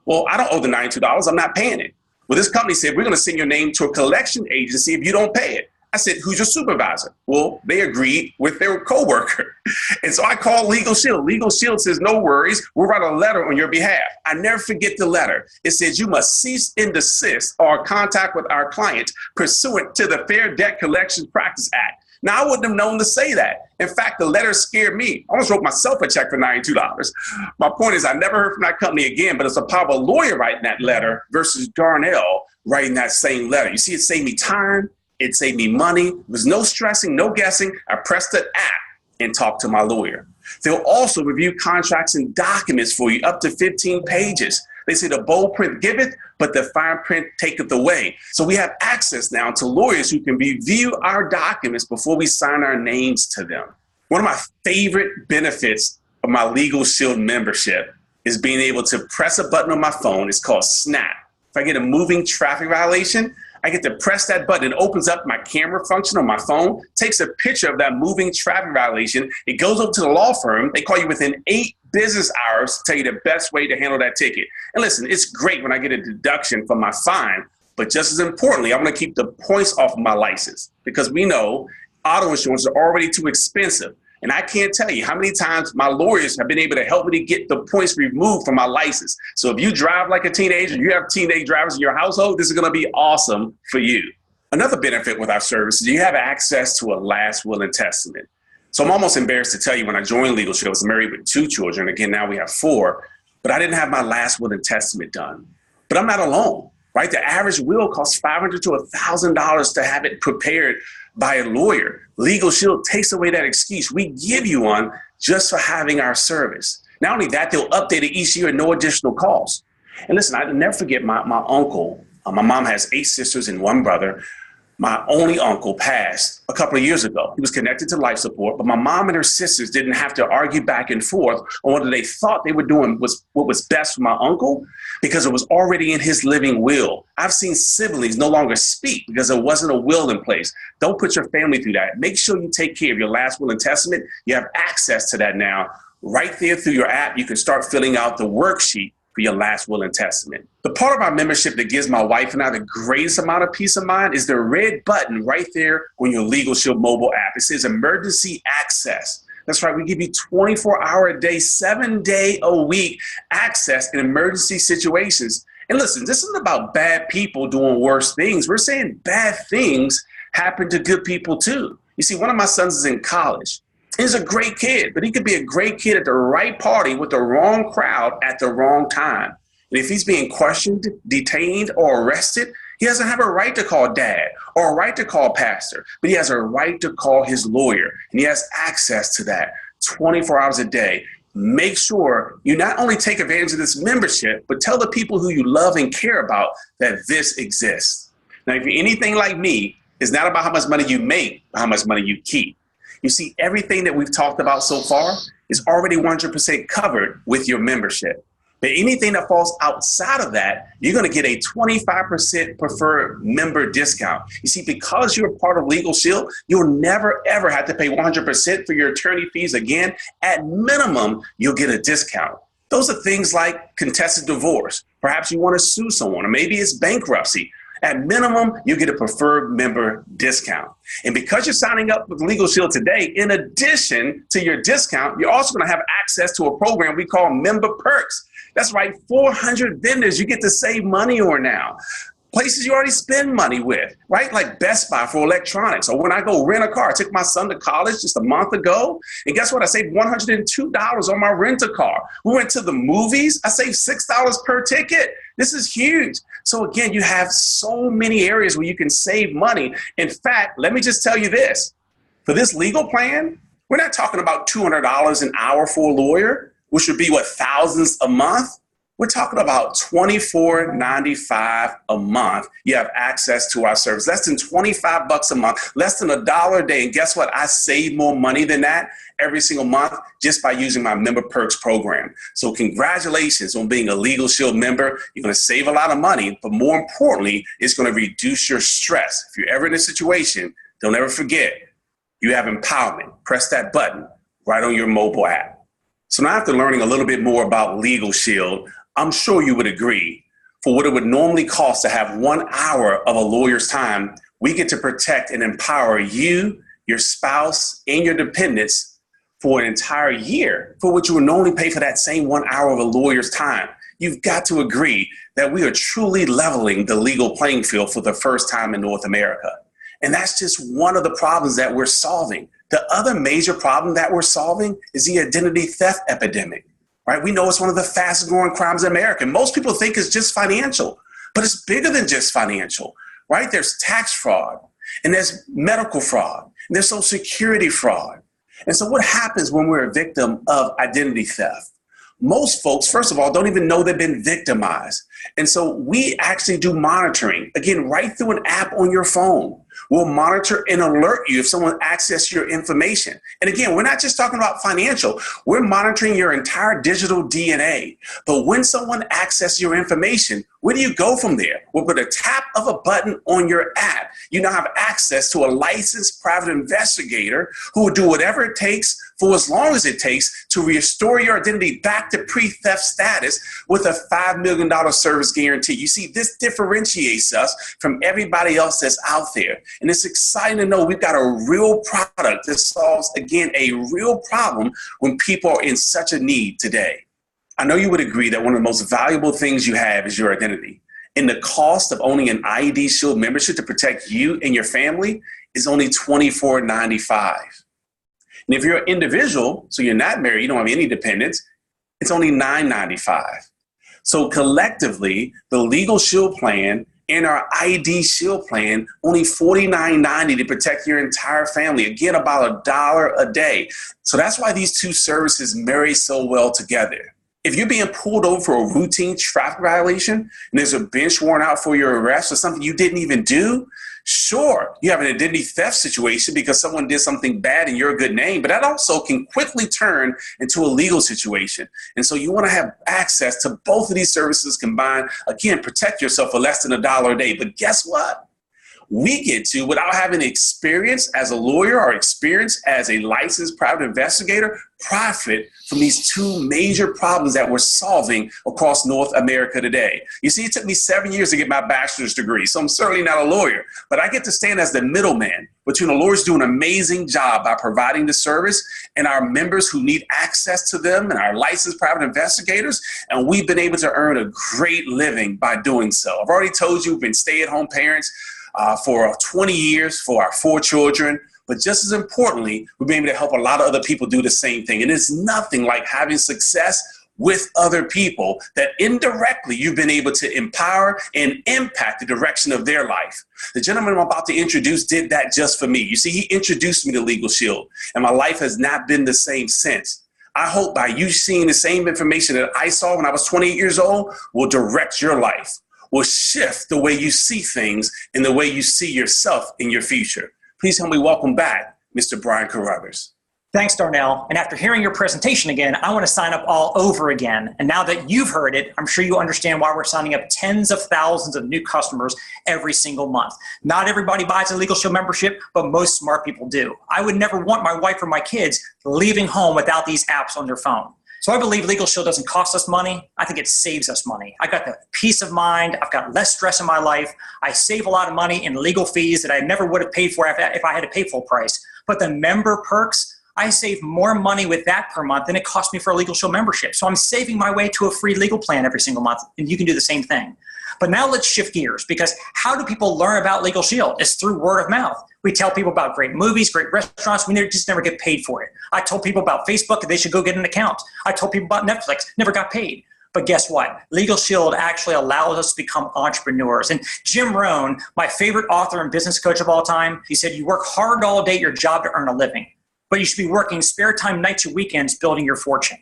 well, I don't owe the $92. I'm not paying it. Well, this company said, we're going to send your name to a collection agency if you don't pay it. I said, who's your supervisor? Well, they agreed with their coworker. And so I called LegalShield. LegalShield says, no worries, we'll write a letter on your behalf. I never forget the letter. It says you must cease and desist or contact with our client pursuant to the Fair Debt Collection Practice Act. Now, I wouldn't have known to say that. In fact, the letter scared me. I almost wrote myself a check for $92. My point is I never heard from that company again, but it's a power lawyer writing that letter versus Darnell writing that same letter. You see, it saved me time. It saved me money. There was no stressing, no guessing. I pressed the app and talked to my lawyer. They'll also review contracts and documents for you up to 15 pages. They say the bold print giveth, but the fine print taketh away. So we have access now to lawyers who can review our documents before we sign our names to them. One of my favorite benefits of my LegalShield membership is being able to press a button on my phone. It's called Snap. If I get a moving traffic violation, I get to press that button. It opens up my camera function on my phone, takes a picture of that moving traffic violation. It goes over to the law firm. They call you within 8 business hours to tell you the best way to handle that ticket. And listen, it's great when I get a deduction from my fine, but just as importantly, I want to keep the points off of my license because we know auto insurance is already too expensive. And I can't tell you how many times my lawyers have been able to help me to get the points removed from my license. So if you drive like a teenager, you have teenage drivers in your household, this is going to be awesome for you. Another benefit with our service is you have access to a last will and testament. So I'm almost embarrassed to tell you when I joined LegalShield, I was married with 2 children. Again, now we have 4, but I didn't have my last will and testament done. But I'm not alone, right? The average will costs $500 to $1,000 to have it prepared by a lawyer. LegalShield takes away that excuse. We give you one just for having our service. Not only that, they'll update it each year at no additional cost. And listen, I'll never forget my uncle My mom has 8 sisters and 1 brother. My only uncle passed a couple of years ago. He was connected to life support, but my mom and her sisters didn't have to argue back and forth on whether they thought they were doing what was best for my uncle because it was already in his living will. I've seen siblings no longer speak because there wasn't a will in place. Don't put your family through that. Make sure you take care of your last will and testament. You have access to that now. Right there through your app, you can start filling out the worksheet for your last will and testament. The part of our membership that gives my wife and I the greatest amount of peace of mind is the red button right there on your Legal Shield mobile app. It says emergency access. That's right, we give you 24-hour a day, 7-day-a-week access in emergency situations. And listen, this isn't about bad people doing worse things. We're saying bad things happen to good people too. You see, one of my sons is in college. He's a great kid, but he could be a great kid at the right party with the wrong crowd at the wrong time. And if he's being questioned, detained, or arrested, he doesn't have a right to call dad or a right to call pastor, but he has a right to call his lawyer. And he has access to that 24 hours a day. Make sure you not only take advantage of this membership, but tell the people who you love and care about that this exists. Now, if you're anything like me, it's not about how much money you make, but how much money you keep. You see, everything that we've talked about so far is already 100% covered with your membership. But anything that falls outside of that, you're going to get a 25% preferred member discount. You see, because you're part of Legal Shield, you'll never, ever have to pay 100% for your attorney fees again. At minimum, you'll get a discount. Those are things like contested divorce. Perhaps you want to sue someone, or maybe it's bankruptcy. At minimum, you get a preferred member discount. And because you're signing up with Legal Shield today, in addition to your discount, you're also going to have access to a program we call Member Perks. That's right, 400 vendors you get to save money on now. Places you already spend money with, right? Like Best Buy for electronics. Or when I go rent a car, I took my son to college just a month ago. And guess what? I saved $102 on my rent-a-car. We went to the movies. I saved $6 per ticket. This is huge. So again, you have so many areas where you can save money. In fact, let me just tell you this. For this legal plan, we're not talking about $200 an hour for a lawyer, which would be what, thousands a month? We're talking about $24.95 a month. You have access to our service. Less than $25 a month, less than $1 a day. And guess what? I save more money than that every single month just by using my Member Perks program. So congratulations on being a Legal Shield member. You're going to save a lot of money, but more importantly, it's going to reduce your stress. If you're ever in a situation, don't ever forget, you have empowerment. Press that button right on your mobile app. So now after learning a little bit more about Legal Shield, I'm sure you would agree, for what it would normally cost to have 1 hour of a lawyer's time, we get to protect and empower you, your spouse, and your dependents for an entire year, for which you would normally pay for that same 1 hour of a lawyer's time. You've got to agree that we are truly leveling the legal playing field for the first time in North America. And that's just one of the problems that we're solving. The other major problem that we're solving is the identity theft epidemic. Right? We know it's one of the fastest growing crimes in America. Most people think it's just financial, but it's bigger than just financial, right? There's tax fraud, and there's medical fraud, and there's social security fraud. And so what happens when we're a victim of identity theft? Most folks, first of all, don't even know they've been victimized. And so we actually do monitoring, again, right through an app on your phone. We'll monitor and alert you if someone accesses your information. And again, we're not just talking about financial. We're monitoring your entire digital DNA. But when someone accesses your information, where do you go from there? Well, with a tap of a button on your app, you now have access to a licensed private investigator who will do whatever it takes for as long as it takes to restore your identity back to pre-theft status with a $5 million service guarantee. You see, this differentiates us from everybody else that's out there. And it's exciting to know we've got a real product that solves, again, a real problem when people are in such a need today. I know you would agree that one of the most valuable things you have is your identity. And the cost of owning an IDShield membership to protect you and your family is only $24.95. And if you're an individual, so you're not married, you don't have any dependents, it's only $9.95. So collectively, the Legal Shield plan and our IDShield plan, only $49.90 to protect your entire family. Again, about $1 a day. So that's why these two services marry so well together. If you're being pulled over for a routine traffic violation and there's a bench warrant out for your arrest or something you didn't even do, sure, you have an identity theft situation because someone did something bad in your good name, but that also can quickly turn into a legal situation. And so you want to have access to both of these services combined. Again, protect yourself for less than $1 a day. But guess what? We get to, without having experience as a lawyer or experience as a licensed private investigator, profit from these two major problems that we're solving across North America today. You see, it took me 7 years to get my bachelor's degree, so I'm certainly not a lawyer, but I get to stand as the middleman between the lawyers doing an amazing job by providing the service and our members who need access to them and our licensed private investigators, and we've been able to earn a great living by doing so. I've already told you we've been stay-at-home parents for 20 years for our 4 children. But just as importantly, we've been able to help a lot of other people do the same thing. And it's nothing like having success with other people that indirectly you've been able to empower and impact the direction of their life. The gentleman I'm about to introduce did that just for me. You see, he introduced me to Legal Shield, and my life has not been the same since. I hope by you seeing the same information that I saw when I was 28 years old will direct your life, will shift the way you see things and the way you see yourself in your future. Please help me welcome back Mr. Brian Carruthers. Thanks, Darnell. And after hearing your presentation again, I want to sign up all over again. And now that you've heard it, I'm sure you understand why we're signing up tens of thousands of new customers every single month. Not everybody buys a Legal Shield membership, but most smart people do. I would never want my wife or my kids leaving home without these apps on their phone. So I believe Legal Shield doesn't cost us money. I think it saves us money. I got the peace of mind. I've got less stress in my life. I save a lot of money in legal fees that I never would have paid for if I had to pay full price. But the member perks, I save more money with that per month than it cost me for a Legal Shield membership. So I'm saving my way to a free legal plan every single month, and you can do the same thing. But now let's shift gears, because how do people learn about Legal Shield? It's through word of mouth. We tell people about great movies, great restaurants. We just never get paid for it. I told people about Facebook that they should go get an account. I told people about Netflix, never got paid. But guess what? Legal Shield actually allows us to become entrepreneurs. And Jim Rohn, my favorite author and business coach of all time, he said, you work hard all day at your job to earn a living, but you should be working spare time, nights, or weekends building your fortune.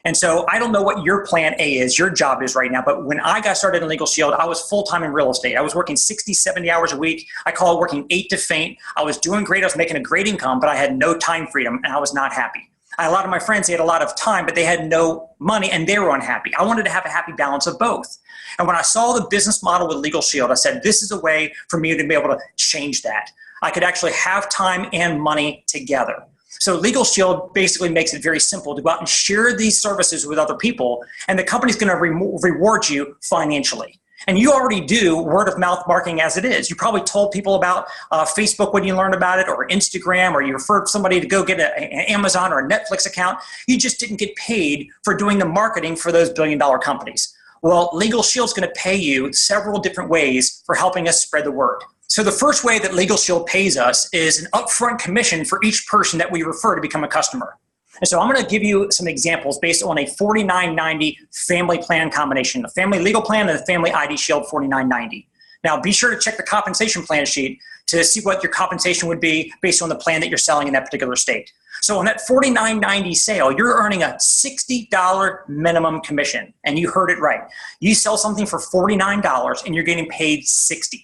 And so I don't know what your plan A is, your job is right now, but when I got started in Legal Shield, I was full-time in real estate. I was working 60, 70 hours a week. I call it working 8 to faint. I was doing great. I was making a great income, but I had no time freedom, and I was not happy. A lot of my friends, they had a lot of time, but they had no money, and they were unhappy. I wanted to have a happy balance of both. And when I saw the business model with Legal Shield, I said, this is a way for me to be able to change that. I could actually have time and money together. So Legal Shield basically makes it very simple to go out and share these services with other people, and the company's going to reward you financially. And you already do word of mouth marketing as it is. You probably told people about Facebook when you learned about it, or Instagram, or you referred somebody to go get an Amazon or a Netflix account. You just didn't get paid for doing the marketing for those billion-dollar companies. Well, Legal Shield's going to pay you several different ways for helping us spread the word. So the first way that Legal Shield pays us is an upfront commission for each person that we refer to become a customer. And so I'm going to give you some examples based on a $49.90 family plan combination, a family legal plan and a family IDShield $49.90. Now be sure to check the compensation plan sheet to see what your compensation would be based on the plan that you're selling in that particular state. So on that $49.90 sale, you're earning a $60 minimum commission. And you heard it right. You sell something for $49 and you're getting paid $60.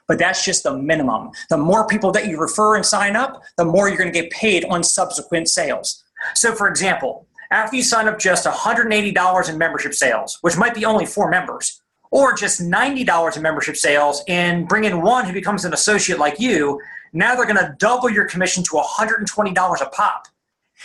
But that's just the minimum. The more people that you refer and sign up, the more you're going to get paid on subsequent sales. So for example, after you sign up just $180 in membership sales, which might be only 4 members, or just $90 in membership sales and bring in one who becomes an associate like you, now they're going to double your commission to $120 a pop.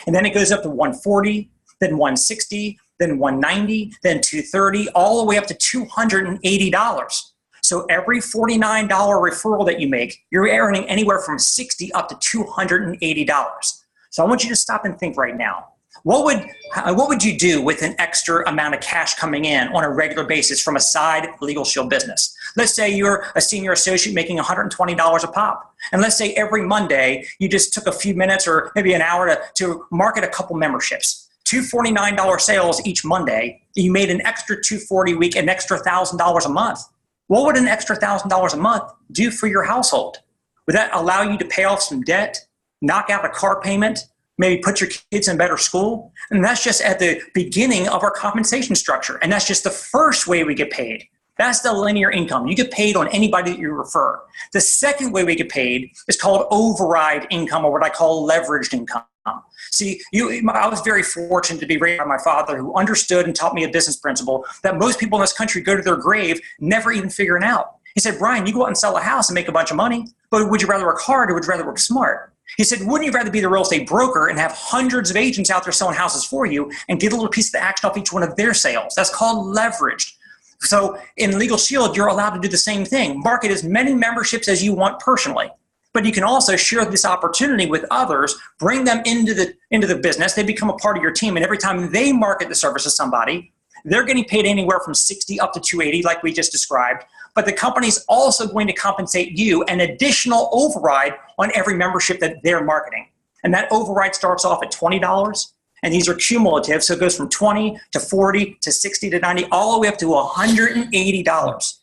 And then it goes up to $140, then $160, then $190, then $230, all the way up to $280. So every $49 referral that you make, you're earning anywhere from $60 up to $280. So I want you to stop and think right now. What would you do with an extra amount of cash coming in on a regular basis from a side Legal Shield business? Let's say you're a senior associate making $120 a pop. And let's say every Monday you just took a few minutes or maybe an hour to market a couple memberships. 2 $49 sales each Monday. You made an extra $240 a week, an extra $1,000 a month. What would an extra $1,000 a month do for your household? Would that allow you to pay off some debt, knock out a car payment, maybe put your kids in a better school. And that's just at the beginning of our compensation structure. And that's just the first way we get paid. That's the linear income. You get paid on anybody that you refer. The second way we get paid is called override income, or what I call leveraged income. See, I was very fortunate to be raised by my father, who understood and taught me a business principle that most people in this country go to their grave never even figuring out. He said, Brian, you go out and sell a house and make a bunch of money, but would you rather work hard or would you rather work smart? He said, wouldn't you rather be the real estate broker and have hundreds of agents out there selling houses for you and get a little piece of the action off each one of their sales? That's called leveraged. So in Legal Shield, you're allowed to do the same thing. Market as many memberships as you want personally. But you can also share this opportunity with others, bring them into the business. They become a part of your team. And every time they market the service to somebody, they're getting paid anywhere from 60 up to 280, like we just described. But the company's also going to compensate you an additional override on every membership that they're marketing. And that override starts off at $20. And these are cumulative, so it goes from 20 to 40 to 60 to 90, all the way up to $180.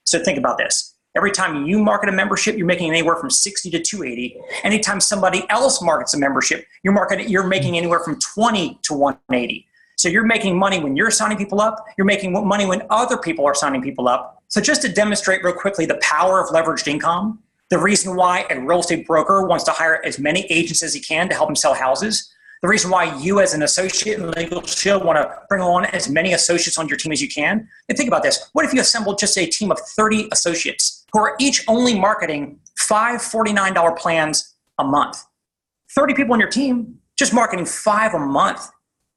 So think about this. Every time you market a membership, you're making anywhere from 60 to 280. Anytime somebody else markets a membership, you're making anywhere from 20 to 180. So you're making money when you're signing people up. You're making money when other people are signing people up. So just to demonstrate real quickly the power of leveraged income, the reason why a real estate broker wants to hire as many agents as he can to help him sell houses, the reason why you as an associate in Legal Shield want to bring on as many associates on your team as you can. And think about this. What if you assembled just a team of 30 associates who are each only marketing 5 $49 plans a month? 30 people on your team, just marketing 5 a month.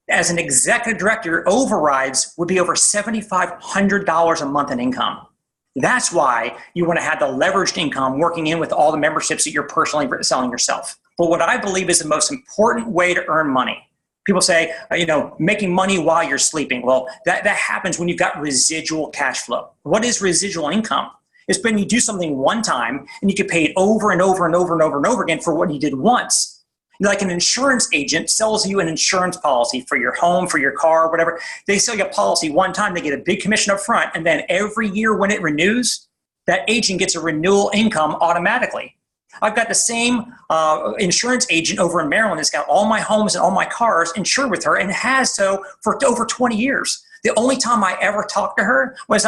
As an executive director, your overrides would be over $7,500 a month in income. That's why you want to have the leveraged income working in with all the memberships that you're personally selling yourself. But what I believe is the most important way to earn money. People say, making money while you're sleeping. Well, that happens when you've got residual cash flow. What is residual income? It's when you do something one time and you get paid over and over and over and over and over again for what you did once. Like an insurance agent sells you an insurance policy for your home, for your car, whatever. They sell you a policy one time, they get a big commission up front, and then every year when it renews, that agent gets a renewal income automatically. I've got the same insurance agent over in Maryland that's got all my homes and all my cars insured with her and has so for over 20 years. The only time I ever talked to her was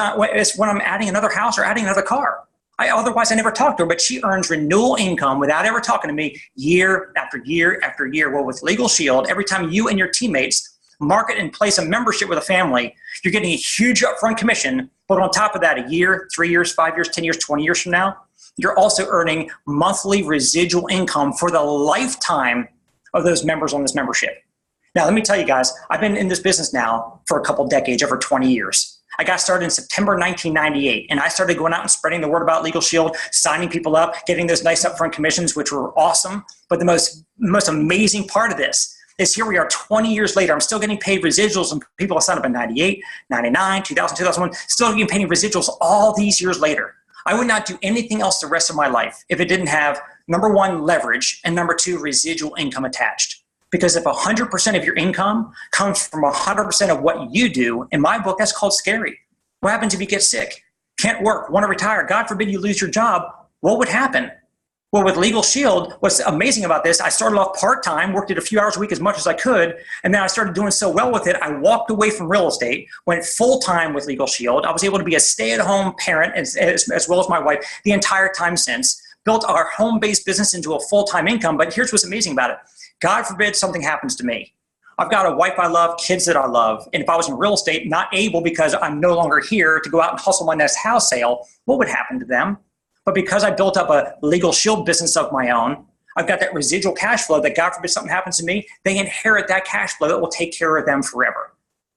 when I'm adding another house or adding another car. Otherwise, I never talked to her, but she earns renewal income without ever talking to me year after year after year. Well, with Legal Shield, every time you and your teammates market and place a membership with a family, you're getting a huge upfront commission. But on top of that, a year, 3 years, 5 years, 10 years, 20 years from now, you're also earning monthly residual income for the lifetime of those members on this membership. Now, let me tell you guys, I've been in this business now for a couple decades, over 20 years. I got started in September 1998, and I started going out and spreading the word about Legal Shield, signing people up, getting those nice upfront commissions, which were awesome. But the most amazing part of this is here we are 20 years later. I'm still getting paid residuals, and people signed up in 98, 99, 2000, 2001, still getting paid residuals all these years later. I would not do anything else the rest of my life if it didn't have, number one, leverage, and number two, residual income attached. Because if 100% of your income comes from 100% of what you do, in my book, that's called scary. What happens if you get sick, can't work, want to retire, God forbid you lose your job? What would happen? Well, with Legal Shield, what's amazing about this, I started off part-time, worked it a few hours a week as much as I could, and then I started doing so well with it, I walked away from real estate, went full-time with Legal Shield. I was able to be a stay-at-home parent as well as my wife the entire time since, built our home-based business into a full-time income. But here's what's amazing about it. God forbid something happens to me. I've got a wife I love, kids that I love, and if I was in real estate, not able because I'm no longer here to go out and hustle my next house sale, what would happen to them? But because I built up a Legal Shield business of my own, I've got that residual cash flow that God forbid something happens to me, they inherit that cash flow that will take care of them forever.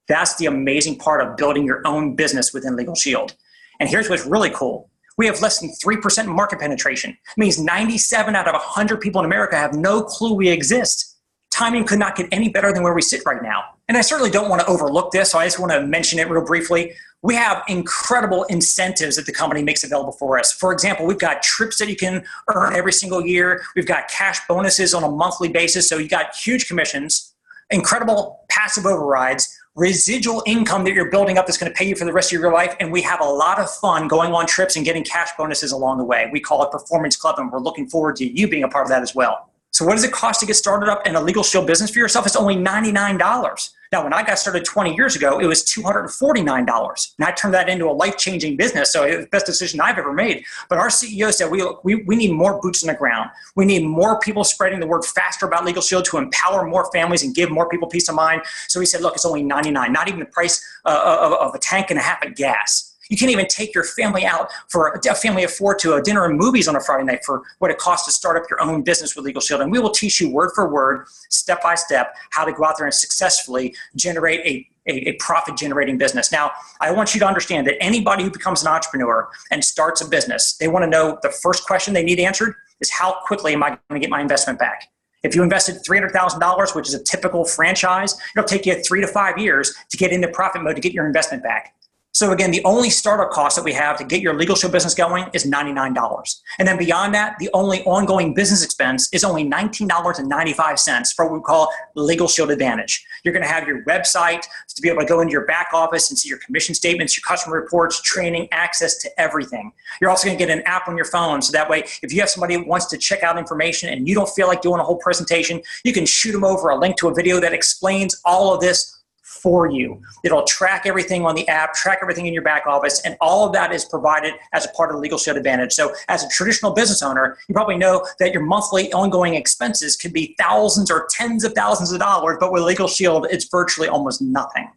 That's the amazing part of building your own business within Legal Shield. And here's what's really cool. We have less than 3% market penetration. It means 97 out of 100 people in America have no clue we exist. Timing could not get any better than where we sit right now. And I certainly don't want to overlook this, so I just want to mention it real briefly. We have incredible incentives that the company makes available for us. For example, we've got trips that you can earn every single year. We've got cash bonuses on a monthly basis, so you got huge commissions, incredible passive overrides, residual income that you're building up that's going to pay you for the rest of your life, and we have a lot of fun going on trips and getting cash bonuses along the way. We call it Performance Club, and we're looking forward to you being a part of that as well. So what does it cost to get started up in a Legal Shield business for yourself? It's only $99. Now, when I got started 20 years ago, it was $249. And I turned that into a life-changing business. So it was the best decision I've ever made. But our CEO said, we need more boots on the ground. We need more people spreading the word faster about Legal Shield to empower more families and give more people peace of mind. So he said, look, it's only $99, not even the price of a tank and a half of gas. You can't even take your family out for a family of four to a dinner and movies on a Friday night for what it costs to start up your own business with Legal Shield. And we will teach you word for word, step by step, how to go out there and successfully generate a profit-generating business. Now, I want you to understand that anybody who becomes an entrepreneur and starts a business, they want to know the first question they need answered is how quickly am I going to get my investment back? If you invested $300,000, which is a typical franchise, it'll take you 3 to 5 years to get into profit mode to get your investment back. So again, the only startup cost that we have to get your Legal Shield business going is $99. And then beyond that, the only ongoing business expense is only $19.95 for what we call Legal Shield Advantage. You're going to have your website to be able to go into your back office and see your commission statements, your customer reports, training, access to everything. You're also going to get an app on your phone. So that way, if you have somebody who wants to check out information and you don't feel like doing a whole presentation, you can shoot them over a link to a video that explains all of this for you. It'll track everything on the app, track everything in your back office, and all of that is provided as a part of the Legal Shield Advantage. So as a traditional business owner, you probably know that your monthly ongoing expenses could be thousands or tens of thousands of dollars, but with Legal Shield, it's virtually almost nothing.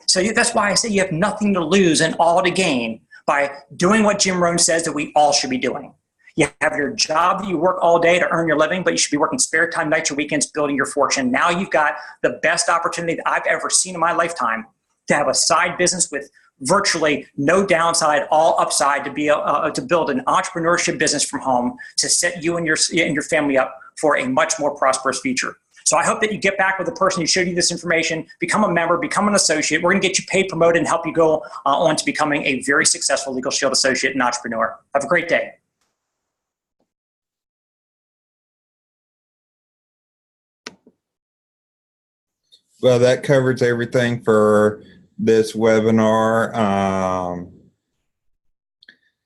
So that's why I say you have nothing to lose and all to gain by doing what Jim Rohn says that we all should be doing. You have your job that you work all day to earn your living, but you should be working spare time, nights or weekends, building your fortune. Now you've got the best opportunity that I've ever seen in my lifetime to have a side business with virtually no downside, all upside, to be to build an entrepreneurship business from home to set you and your family up for a much more prosperous future. So I hope that you get back with the person who showed you this information, become a member, become an associate. We're going to get you paid, promoted, and help you go on to becoming a very successful Legal Shield associate and entrepreneur. Have a great day. Well, that covers everything for this webinar.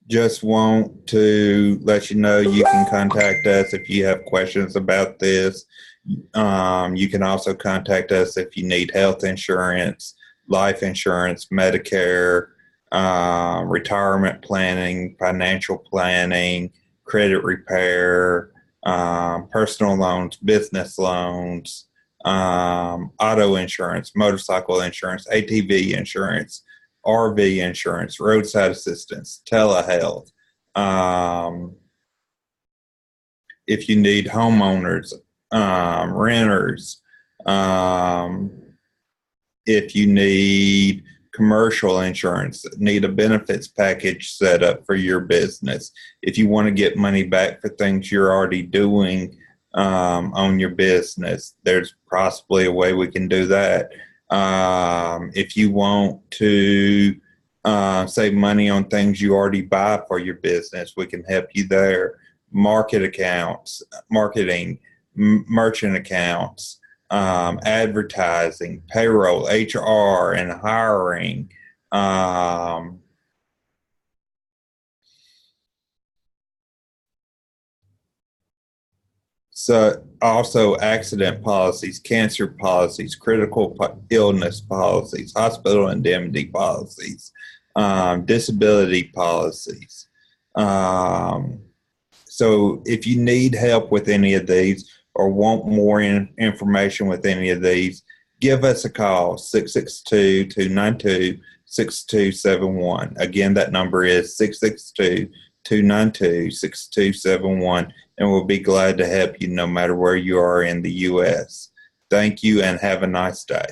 Just want to let you know you can contact us if you have questions about this. You can also contact us if you need health insurance, life insurance, Medicare, retirement planning, financial planning, credit repair, personal loans, business loans, auto insurance, motorcycle insurance, ATV insurance, RV insurance, roadside assistance, telehealth. If you need homeowners, renters, if you need commercial insurance, need a benefits package set up for your business, if you want to get money back for things you're already doing on your business, there's possibly a way we can do that. If you want to save money on things you already buy for your business, we can help you there. Marketing, merchant accounts, advertising, payroll, HR, and hiring. So also accident policies, cancer policies, critical illness policies, hospital indemnity policies, disability policies. So if you need help with any of these or want more information with any of these, give us a call, 662-292-6271. Again, that number is 662-292-6271, and we'll be glad to help you no matter where you are in the U.S. Thank you and have a nice day.